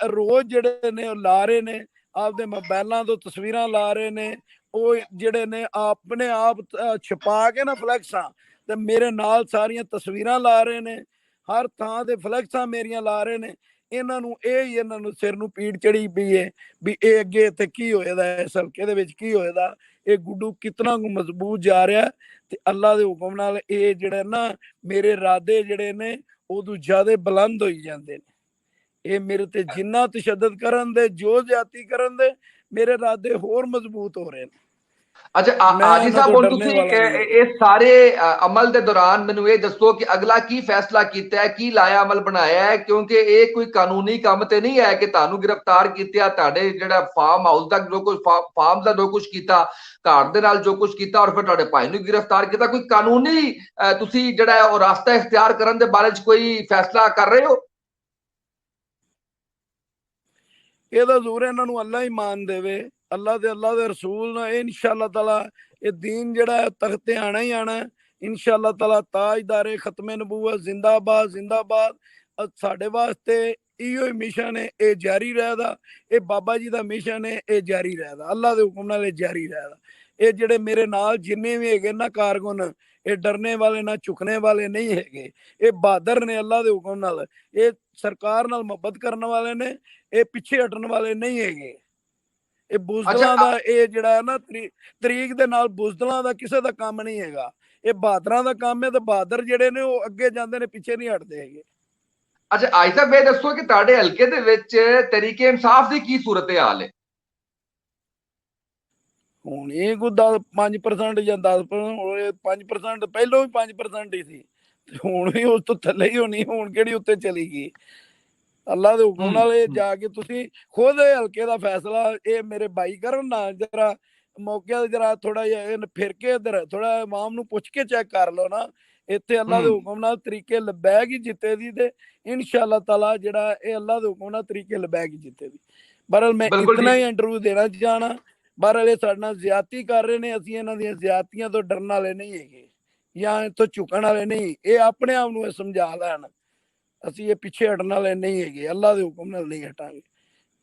ਰੋਜ਼ ਜਿਹੜੇ ਨੇ ਉਹ ਲਾ ਰਹੇ ਨੇ, ਆਪਦੇ ਮੋਬਾਈਲਾਂ ਤੋਂ ਤਸਵੀਰਾਂ ਲਾ ਰਹੇ ਨੇ। ਉਹ ਜਿਹੜੇ ਨੇ ਆਪਣੇ ਆਪ ਛਪਾ ਕੇ ਨਾ ਫਲੈਕਸਾਂ, ਤੇ ਮੇਰੇ ਨਾਲ ਸਾਰੀਆਂ ਤਸਵੀਰਾਂ ਲਾ ਰਹੇ ਨੇ, ਹਰ ਥਾਂ ਤੇ ਫਲੈਕਸਾਂ ਮੇਰੀਆਂ ਲਾ ਰਹੇ ਨੇ। ਇਹਨਾਂ ਨੂੰ ਸਿਰ ਨੂੰ ਪੀੜ ਚੜੀ ਪਈ ਹੈ ਵੀ ਇਹ ਅੱਗੇ ਇੱਥੇ ਕੀ ਹੋਏਦਾ, ਇਸ ਹਲਕੇ ਦੇ ਵਿੱਚ ਕੀ ਹੋਏਦਾ, ਇਹ ਗੁੱਡੂ ਕਿਤਨਾ ਮਜ਼ਬੂਤ ਜਾ ਰਿਹਾ। ਤੇ ਅੱਲਾ ਦੇ ਹੁਕਮ ਨਾਲ ਇਹ ਜਿਹੜੇ ਨਾ ਮੇਰੇ ਇਰਾਦੇ ਜਿਹੜੇ ਨੇ ਉਦੋਂ ਜ਼ਿਆਦਾ ਬੁਲੰਦ ਹੋਈ ਜਾਂਦੇ ਨੇ। ਇਹ ਮੇਰੇ ਤੇ ਜਿੰਨਾ ਤਸ਼ੱਦਦ ਕਰਨ ਦੇ, ਜੋ ਜ਼ਿਆਦਤੀ ਕਰਨ ਦੇ, ਮੇਰੇ ਇਰਾਦੇ ਹੋਰ ਮਜ਼ਬੂਤ ਹੋ ਰਹੇ ਨੇ। ਅੱਛਾ ਮੈਂ ਹਾਜੀ ਇਹਨਾਂ ਸਾਹਿਬ, ਤੋਂ ਹੁਣ ਡਰਨੇ ਤੁਸੀਂ ਵਾਲਾ ਨਹੀਂ ਇਸ ਸਾਰੇ ਅਮਲ ਦੇ ਦੌਰਾਨ ਮੈਨੂੰ ਇਹ ਦੱਸੋ ਕਿ ਅਗਲਾ ਕੀ ਫੈਸਲਾ ਕੀਤਾ ਹੈ, ਕੀ ਲਾਇਆ ਅਮਲ ਬਣਾਇਆ ਹੈ? ਕਿਉਂਕਿ ਇਹ ਕੋਈ ਕਾਨੂੰਨੀ ਕੰਮ ਤੇ ਨਹੀਂ ਹੈ ਕਿ ਤੁਹਾਨੂੰ ਗ੍ਰਿਫਤਾਰ ਕੀਤਾ, ਤੁਹਾਡੇ ਜਿਹੜਾ ਫਾਰਮ ਹਾਊਸ ਦਾ ਜੋ ਕੁਝ ਫਾਰਮ ਦਾ ਜੋ ਕੁਝ ਕੀਤਾ, ਘਰ ਦੇ ਨਾਲ ਜੋ ਕੁਝ ਕੀਤਾ, ਔਰ ਫਿਰ ਤੁਹਾਡੇ ਭਾਈ ਨੂੰ ਗ੍ਰਿਫਤਾਰ ਕੀਤਾ। ਕੋਈ ਕਾਨੂੰਨੀ ਤੁਸੀਂ ਜਿਹੜਾ ਉਹ ਰਾਸਤਾ ਇਖਤਿਆਰ ਕਰਨ ਦੇ ਬਾਰੇ ਚ ਕੋਈ ਫੈਸਲਾ ਕਰ ਰਹੇ ਹੋ? ਇਹਦਾ ਜ਼ੋਰ ਇਹਨਾਂ ਨੂੰ ਅੱਲਾ ਹੀ ਮਾਨ ਦੇਵੇ, ਅੱਲਾ ਦੇ ਰਸੂਲ ਨੇ ਇਨਸ਼ਾਅੱਲਾ ਤਾਲਾ ਇਹ ਦੀਨ ਜਿਹੜਾ ਤਖਤ ਤੇ ਆਣਾ ਹੀ ਆਣਾ ਇਨਸ਼ਾਅੱਲਾ ਤਾਲਾ। ਤਾਜਦਾਰੇ ਖਤਮੇ ਨਬੂਵਤ ਜ਼ਿੰਦਾਬਾਦ ਜ਼ਿੰਦਾਬਾਦ। ਸਾਡੇ ਵਾਸਤੇ ਇਹੋ ਹੀ ਮਿਸ਼ਨ ਹੈ, ਇਹ ਜਾਰੀ ਰਹੇਗਾ। ਇਹ ਬਾਬਾ ਜੀ ਦਾ ਮਿਸ਼ਨ ਹੈ, ਇਹ ਜਾਰੀ ਰਹੇਗਾ, ਅੱਲਾ ਦੇ ਹੁਕਮ ਨਾਲ ਇਹ ਜਾਰੀ ਰਹੇਗਾ। ਇਹ ਜਿਹੜੇ ਮੇਰੇ ਨਾਲ ਜਿੰਨੇ ਵੀ ਹੈਗੇ ਨਾ ਕਾਰਕੁਨ, ਇਹ ਡਰਨੇ ਵਾਲੇ ਨਾ ਝੁਕਣੇ ਵਾਲੇ ਨਹੀਂ ਹੈਗੇ। ਇਹ ਬਹਾਦਰ ਨੇ ਅੱਲਾ ਦੇ ਹੁਕਮ ਨਾਲ। ਇਹ ਸਰਕਾਰ ਨਾਲ ਮੁਹੱਬਤ ਕਰਨ ਵਾਲੇ ਨੇ, ਇਹ ਪਿੱਛੇ ਹਟਣ ਵਾਲੇ ਨਹੀਂ ਹੈਗੇ। ਇਹ ਬੁਜ਼ਦਲਾਂ ਦਾ ਇਹ ਜਿਹੜਾ ਹੈ ਨਾ ਤਰੀਕ ਦੇ ਨਾਲ ਬੁਜ਼ਦਲਾਂ ਦਾ ਕਿਸੇ ਦਾ ਕੰਮ ਨਹੀਂ ਹੈਗਾ। ਇਹ ਬਹਾਦਰਾਂ ਦਾ ਕੰਮ ਹੈ, ਤੇ ਬਹਾਦਰ ਜਿਹੜੇ ਨੇ ਉਹ ਅੱਗੇ ਜਾਂਦੇ ਨੇ, ਪਿੱਛੇ ਨਹੀਂ ਹਟਦੇ ਹੈਗੇ। ਅੱਛਾ ਅੱਜ ਤੱਕ ਇਹ ਦੱਸੋ ਕਿ ਤੁਹਾਡੇ ਹਲਕੇ ਦੇ ਵਿੱਚ ਤਰੀਕੇ ਇਨਸਾਫ ਦੀ ਕੀ ਸੂਰਤ ਹਾਲ ਹੈ? ਹੁਣ ਇਹ ਕੋਈ 5% ਜਾਂ 10%, 5% ਪਹਿਲਾਂ ਵੀ 5% ਹੀ ਸੀ, ਤੇ ਹੁਣ ਵੀ ਉਸ ਤੋਂ ਥੱਲੇ ਹੀ ਹੋਣੀ। ਹੁਣ ਕਿਹੜੀ ਉੱਤੇ ਚਲੀ ਗਈ? ਅੱਲਾ ਦੇ ਹੁਕਮ ਨਾਲ ਇਹ ਜਾ ਕੇ ਤੁਸੀਂ ਖੁਦ ਇਹ ਹਲਕੇ ਦਾ ਫੈਸਲਾ ਇਹ ਮੇਰੇ ਬਾਈ ਕਰਨ ਨਾ, ਜਰਾ ਮੌਕੇ ਤੇ ਜਰਾ ਥੋੜਾ ਜਿਹਾ ਫਿਰ ਕੇ ਇਧਰ ਥੋੜਾ ਇਮਾਮ ਨੂੰ ਪੁੱਛ ਕੇ ਚੈੱਕ ਕਰ ਲਓ ਨਾ। ਇੱਥੇ ਅੱਲਾ ਦੇ ਹੁਕਮ ਨਾਲ ਤਰੀਕੇ ਲਬੈਕ ਹੀ ਜਿੱਤੇ ਦੀ, ਤੇ ਇਨਸ਼ਾਅੱਲਾ ਤਾਲਾ ਜਿਹੜਾ ਇਹ ਅੱਲਾ ਦੇ ਹੁਕਮ ਨਾਲ ਤਰੀਕੇ ਲਬੈਕ ਹੀ ਜਿੱਤੇ ਦੀ। ਬਹਰਹਾਲ ਮੈਂ ਇਤਨਾ ਹੀ ਇੰਟਰਵਿਊ ਦੇਣਾ ਚਾਹਣਾ। ਬਹਰਹਾਲ ਇਹ ਸਾਡੇ ਨਾਲ ਜ਼ਿਆਦਤੀ ਕਰ ਰਹੇ ਨੇ, ਅਸੀਂ ਇਹਨਾਂ ਦੀਆਂ ਜ਼ਿਆਦਤੀਆਂ ਤੋਂ ਡਰਨ ਵਾਲੇ ਨਹੀਂ ਹੈਗੇ ਜਾਂ ਇੱਥੋਂ ਝੁਕਣ ਵਾਲੇ ਨਹੀਂ। ਇਹ ਆਪਣੇ ਆਪ ਨੂੰ ਇਹ ਸਮਝਾ ਲੈਣ, ਅਸੀਂ ਇਹ ਪਿੱਛੇ ਹਟਣ ਵਾਲੇ ਨਹੀਂ ਹੈਗੇ, ਅੱਲਾ ਦੇ ਹੁਕਮ ਨਾਲ ਨਹੀਂ ਹਟਾਂਗੇ।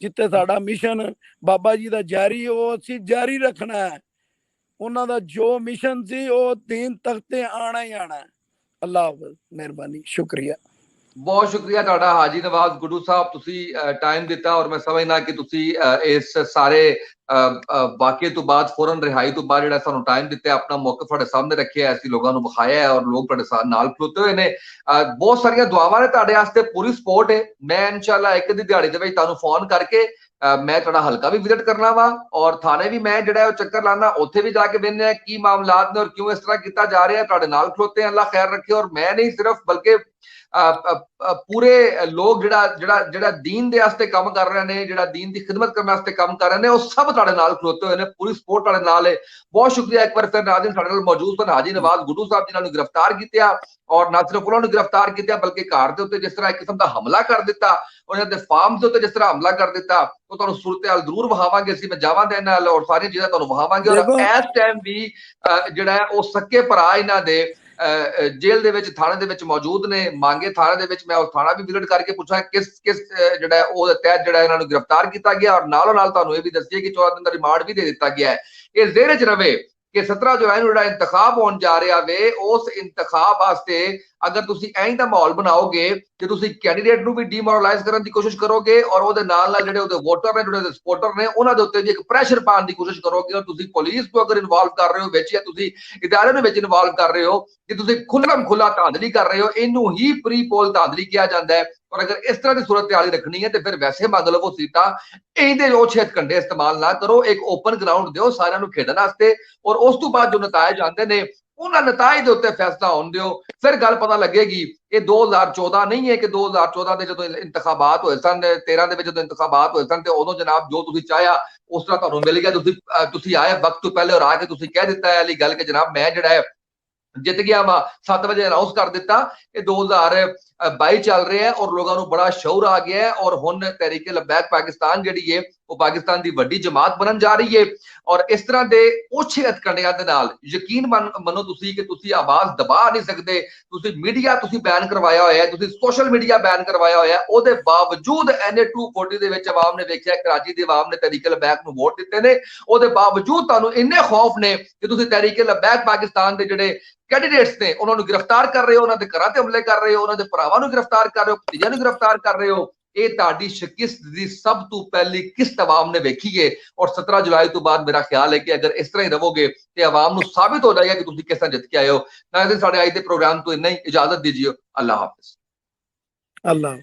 ਜਿੱਥੇ ਸਾਡਾ ਮਿਸ਼ਨ ਬਾਬਾ ਜੀ ਦਾ ਜਾਰੀ, ਉਹ ਅਸੀਂ ਜਾਰੀ ਰੱਖਣਾ ਹੈ। ਉਹਨਾਂ ਦਾ ਜੋ ਮਿਸ਼ਨ ਸੀ ਉਹ ਦੀਨ ਤਖਤ ਤੇ ਆਣਾ ਹੀ ਆਣਾ। ਅੱਲਾ ਹਾਫਿਜ਼, ਮਿਹਰਬਾਨੀ, ਸ਼ੁਕਰੀਆ। ਬਹੁਤ ਸ਼ੁਕਰੀਆ ਤੁਹਾਡਾ ਹਾਜੀ ਨਵਾਜ਼ ਗੁੱਡੂ ਸਾਹਿਬ, ਤੁਸੀਂ ਟਾਈਮ ਦਿੱਤਾ। ਔਰ ਮੈਂ ਸਮਝਦਾ ਕਿ ਤੁਸੀਂ ਇਸ ਸਾਰੇ ਵਾਕਿਏ ਤੋਂ ਬਾਅਦ ਫੌਰਨ ਰਿਹਾਈ ਤੋਂ ਬਾਅਦ ਜਿਹੜਾ ਸਾਨੂੰ ਟਾਈਮ ਦਿੱਤਾ, ਆਪਣਾ ਮੌਕਫ ਤੁਹਾਡੇ ਸਾਹਮਣੇ ਰੱਖਿਆ, ਅਸੀਂ ਲੋਕਾਂ ਨੂੰ ਵਿਖਾਇਆ ਹੈ, ਔਰ ਲੋਕ ਤੁਹਾਡੇ ਨਾਲ ਖਲੋਤੇ ਹੋਏ ਨੇ। ਬਹੁਤ ਸਾਰੀਆਂ ਦੁਆਵਾਂ ਨੇ ਤੁਹਾਡੇ ਵਾਸਤੇ, ਪੂਰੀ ਸਪੋਰਟ ਹੈ। ਮੈਂ ਇਨਸ਼ਾਅੱਲਾ ਇੱਕ ਦੀ ਦਿਹਾੜੀ ਦੇ ਵਿੱਚ ਤੁਹਾਨੂੰ ਫੋਨ ਕਰਕੇ ਮੈਂ ਤੁਹਾਡਾ ਹਲਕਾ ਵੀ ਵਿਜ਼ਿਟ ਕਰਨਾ ਵਾ, ਔਰ ਥਾਣੇ ਵੀ ਮੈਂ ਜਿਹੜਾ ਉਹ ਚੱਕਰ ਲਾਣਾ, ਉੱਥੇ ਵੀ ਜਾ ਕੇ ਵੇਖਦੇ ਕੀ ਮਾਮਲਾਤ ਨੇ ਔਰ ਕਿਉਂ ਇਸ ਤਰ੍ਹਾਂ ਕੀਤਾ ਜਾ ਰਿਹਾ। ਤੁਹਾਡੇ ਨਾਲ ਖਲੋਤੇ ਹਾਂ, ਅੱਲਾ ਖੈਰ ਰੱਖੇ। ਔਰ ਮੈਂ ਨਹੀਂ ਸਿਰਫ ਬਲਕਿ ਪੂਰੇ ਲੋਕ ਜਿਹੜਾ ਦੀਨ ਦੇ ਵਾਸਤੇ ਕੰਮ ਕਰ ਰਹੇ ਨੇ, ਜਿਹੜਾ ਦੀਨ ਦੀ ਖਿਦਮਤ ਕਰਨ ਵਾਸਤੇ ਕੰਮ ਕਰ ਰਹੇ ਨੇ, ਉਹ ਸਭ ਤੁਹਾਡੇ ਨਾਲ ਖਲੋਤੇ ਹੋਏ ਨੇ, ਪੂਰੀ ਸਪੋਰਟ ਤੁਹਾਡੇ ਨਾਲ ਹੈ। ਬਹੁਤ ਸ਼ੁਕਰੀਆ ਇੱਕ ਵਾਰ ਫਿਰ ਨਾਜ਼ਰੀਨ, ਸਾਡੇ ਨਾਲ ਮੌਜੂਦ ਸਨ ਹਾਜੀ ਨਵਾਜ਼ ਗੁੱਡੂ ਸਾਹਿਬ, ਜਿਨ੍ਹਾਂ ਨੂੰ ਗ੍ਰਿਫਤਾਰ ਕੀਤਾ। ਔਰ ਨਾ ਸਿਰਫ ਉਹਨਾਂ ਨੂੰ ਗ੍ਰਿਫਤਾਰ ਕੀਤਾ, ਬਲਕਿ ਘਰ ਦੇ ਉੱਤੇ ਜਿਸ ਤਰ੍ਹਾਂ ਇੱਕ ਕਿਸਮ ਦਾ ਹਮਲਾ ਕਰ ਦਿੱਤਾ, ਉਹਨਾਂ ਦੇ ਫਾਰਮ ਦੇ ਉੱਤੇ ਜਿਸ ਤਰ੍ਹਾਂ ਹਮਲਾ ਕਰ ਦਿੱਤਾ, ਉਹ ਤੁਹਾਨੂੰ ਸੂਰਤ-ਏ-ਹਾਲ ਜ਼ਰੂਰ ਵਿਖਾਵਾਂਗੇ। ਅਸੀਂ ਮੈਂ ਜਾਵਾਂਗੇ ਇਹਨਾਂ ਨਾਲ ਔਰ ਸਾਰੀਆਂ ਚੀਜ਼ਾਂ ਤੁਹਾਨੂੰ ਵਿਖਾਵਾਂਗੇ। ਔਰ ਇਸ ਟਾਈਮ ਵੀ ਜਿਹੜਾ ਹੈ ਉਹ ਸੱਕੇ ਭਰਾ ਇਹਨਾਂ ਦੇ ਜੇਲ੍ਹ ਦੇ ਵਿੱਚ, ਥਾਣੇ ਦੇ ਵਿੱਚ ਮੌਜੂਦ ਨੇ। ਮੰਗੇ ਥਾਣੇ ਦੇ ਵਿੱਚ ਮੈਂ ਉਹ ਥਾਣਾ ਵੀ ਵਿਜ਼ਿਟ ਕਰਕੇ ਪੁੱਛਾਂ ਕਿਸ ਜਿਹੜਾ ਉਹਦੇ ਤਹਿਤ ਜਿਹੜਾ ਇਹਨਾਂ ਨੂੰ ਗ੍ਰਿਫਤਾਰ ਕੀਤਾ ਗਿਆ। ਔਰ ਨਾਲੋਂ ਨਾਲ ਤੁਹਾਨੂੰ ਇਹ ਵੀ ਦੱਸੀਏ ਕਿ 14 ਦਿਨ ਦਾ ਰਿਮਾਂਡ ਵੀ ਦੇ ਦਿੱਤਾ ਗਿਆ ਹੈ। ਇਹ ਜ਼ਹਿਰ 'ਚ ਰਵੇ ਕਿ 17 ਜੁਲਾਈ ਨੂੰ ਜਿਹੜਾ ਇੰਤਖਾਬ ਹੋਣ ਜਾ ਰਿਹਾ ਵੇ, ਉਸ ਇੰਤਖਾਬ ਵਾਸਤੇ ਅਗਰ ਤੁਸੀਂ ਐਂ ਦਾ ਮਾਹੌਲ ਬਣਾਓਗੇ ਕਿ ਤੁਸੀਂ ਕੈਂਡੀਡੇਟ ਨੂੰ ਵੀ ਡੀਮੋਰਲਾਈਜ਼ ਕਰਨ ਦੀ ਕੋਸ਼ਿਸ਼ ਕਰੋਗੇ, ਔਰ ਉਹਦੇ ਨਾਲ ਨਾਲ ਜਿਹੜੇ ਉਹਦੇ ਵੋਟਰ ਨੇ, ਜਿਹੜੇ ਉਹਦੇ ਸਪੋਰਟਰ ਨੇ, ਉਹਨਾਂ ਦੇ ਉੱਤੇ ਵੀ ਇੱਕ ਪ੍ਰੈਸ਼ਰ ਪਾਉਣ ਦੀ ਕੋਸ਼ਿਸ਼ ਕਰੋਗੇ, ਔਰ ਤੁਸੀਂ ਪੁਲਿਸ ਨੂੰ ਅਗਰ ਇਨਵੋਲਵ ਕਰ ਰਹੇ ਹੋ ਵਿੱਚ, ਜਾਂ ਤੁਸੀਂ ਇਦਾਰੇ ਨੂੰ ਵਿੱਚ ਇਨਵੋਲਵ ਕਰ ਰਹੇ ਹੋ, ਕਿ ਤੁਸੀਂ ਖੁੱਲ੍ਹਾ ਧਾਂਦਲੀ ਕਰ ਰਹੇ ਹੋ, ਇਹਨੂੰ ਹੀ ਪ੍ਰੀ ਪੋਲ ਧਾਂਦਲੀ ਕਿਹਾ ਜਾਂਦਾ ਹੈ। ਔਰ ਅਗਰ ਇਸ ਤਰ੍ਹਾਂ ਦੀ ਸੂਰਤ ਹਾਲ ਰੱਖਣੀ ਹੈ ਤੇ ਫਿਰ ਵੈਸੇ ਮੰਗ ਲਵੋ ਸੀਟਾਂ, ਇਹਦੇ ਉਹ 6 ਘੰਟੇ ਇਸਤੇਮਾਲ ਨਾ ਕਰੋ। ਇੱਕ ਓਪਨ ਗਰਾਊਂਡ ਦਿਓ ਸਾਰਿਆਂ ਨੂੰ ਖੇਡਣ ਵਾਸਤੇ, ਔਰ ਉਸ ਤੋਂ ਬਾਅਦ ਜੋ ਨਤਾਇਜ ਆਉਂਦੇ ਨੇ ਉਹਨਾਂ ਨਤਾਇਜ ਦੇ ਉੱਤੇ ਫੈਸਲਾ ਹੋਣ ਦਿਓ। ਫਿਰ ਗੱਲ ਪਤਾ ਲੱਗੇਗੀ। ਇਹ 2014 ਨਹੀਂ ਹੈ ਕਿ 2014 ਦੇ ਜਦੋਂ ਇੰਤਖਾਬਾਤ ਹੋਏ ਸਨ, 13 ਦੇ ਵਿੱਚ ਜਦੋਂ ਇੰਤਖਾਬਾਤ ਹੋਏ ਸਨ, ਤੇ ਉਦੋਂ ਜਨਾਬ ਜੋ ਤੁਸੀਂ ਚਾਹਿਆ ਉਸ ਤਰ੍ਹਾਂ ਤੁਹਾਨੂੰ ਮਿਲ ਗਿਆ। ਤੁਸੀਂ ਆਏ ਵਕਤ ਤੋਂ ਪਹਿਲੇ ਔਰ ਆ ਕੇ ਤੁਸੀਂ ਕਹਿ ਦਿੱਤਾ ਹੈ ਵਾਲੀ ਗੱਲ ਕਿ ਜਨਾਬ ਮੈਂ ਜਿਹੜਾ ਹੈ ਜਿੱਤ ਗਿਆ ਵਾ, 7 ਵਜੇ ਅਨਾਉਂਸ ਕਰ ਦਿੱਤਾ। ਇਹ 2022 ਚੱਲ ਰਿਹਾ ਹੈ ਔਰ ਲੋਕਾਂ ਨੂੰ ਬੜਾ ਸ਼ੌਰ ਆ ਗਿਆ ਹੈ। ਔਰ ਹੁਣ ਤਹਿਰੀਕੇ ਲਬੈਕ ਪਾਕਿਸਤਾਨ ਜਿਹੜੀ ਹੈ ਉਹ ਪਾਕਿਸਤਾਨ ਦੀ ਵੱਡੀ ਜਮਾਤ ਬਣਨ ਜਾ ਰਹੀ ਹੈ। ਔਰ ਇਸ ਤਰ੍ਹਾਂ ਦੇ ਓਛੇ ਹਥਕੰਡਿਆਂ ਦੇ ਨਾਲ ਯਕੀਨ ਮੰਨੋ ਤੁਸੀਂ ਕਿ ਤੁਸੀਂ ਆਵਾਜ਼ ਦਬਾ ਨਹੀਂ ਸਕਦੇ। ਤੁਸੀਂ ਮੀਡੀਆ ਤੁਸੀਂ ਬੈਨ ਕਰਵਾਇਆ ਹੋਇਆ, ਤੁਸੀਂ ਸੋਸ਼ਲ ਮੀਡੀਆ ਬੈਨ ਕਰਵਾਇਆ ਹੋਇਆ, ਉਹਦੇ ਬਾਵਜੂਦ NA 240 ਦੇ ਵਿੱਚ ਆਵਾਮ ਨੇ ਵੇਖਿਆ, ਕਰਾਚੀ ਦੀ ਆਵਾਮ ਨੇ ਤਹਿਰੀਕੇ ਲਬੈਕ ਨੂੰ ਵੋਟ ਦਿੱਤੇ ਨੇ। ਉਹਦੇ ਬਾਵਜੂਦ ਤੁਹਾਨੂੰ ਇੰਨੇ ਖੌਫ ਨੇ ਕਿ ਤੁਸੀਂ ਤਹਿਰੀਕੇ ਲਬੈਕ ਪਾਕਿਸਤਾਨ ਦੇ ਜਿਹੜੇ ਕੈਂਡੀਡੇਟਸ ਨੇ ਉਹਨਾਂ ਨੂੰ ਗ੍ਰਿਫਤਾਰ ਕਰ ਰਹੇ ਹੋ, ਉਹਨਾਂ ਦੇ ਘਰਾਂ ਤੇ ਹਮਲੇ ਕਰ ਰਹੇ ਹੋ, ਉਹਨਾਂ ਦੇ ਭਰਾਵਾਂ ਨੂੰ ਗ੍ਰਿਫਤਾਰ ਕਰ ਰਹੇ ਹੋ, ਭਤੀਜਿਆਂ ਨੂੰ ਗ੍ਰਿਫਤਾਰ ਕਰ ਰਹੇ ਹੋ। ਇਹ ਤੁਹਾਡੀ ਸ਼ਿਕਸਤ ਦੀ ਸਭ ਤੋਂ ਪਹਿਲੀ ਕਿਸ਼ਤ ਆਵਾਮ ਨੇ ਵੇਖੀ ਹੈ। ਔਰ 17 ਜੁਲਾਈ ਤੋਂ ਬਾਅਦ ਮੇਰਾ ਖਿਆਲ ਹੈ ਕਿ ਅਗਰ ਇਸ ਤਰ੍ਹਾਂ ਹੀ ਰਹੋਗੇ ਤੇ ਆਵਾਮ ਨੂੰ ਸਾਬਿਤ ਹੋ ਜਾਏਗਾ ਕਿ ਤੁਸੀਂ ਕਿਸ ਤਰ੍ਹਾਂ ਜਿੱਤ ਕੇ ਆਏ ਹੋ। ਨਾਜ਼ਰੀਨ, ਸਾਡੇ ਅੱਜ ਦੇ ਪ੍ਰੋਗਰਾਮ ਤੋਂ ਇੰਨਾ ਹੀ, ਇਜਾਜ਼ਤ दीजिए। अल्लाह हाफिज। अल्लाह।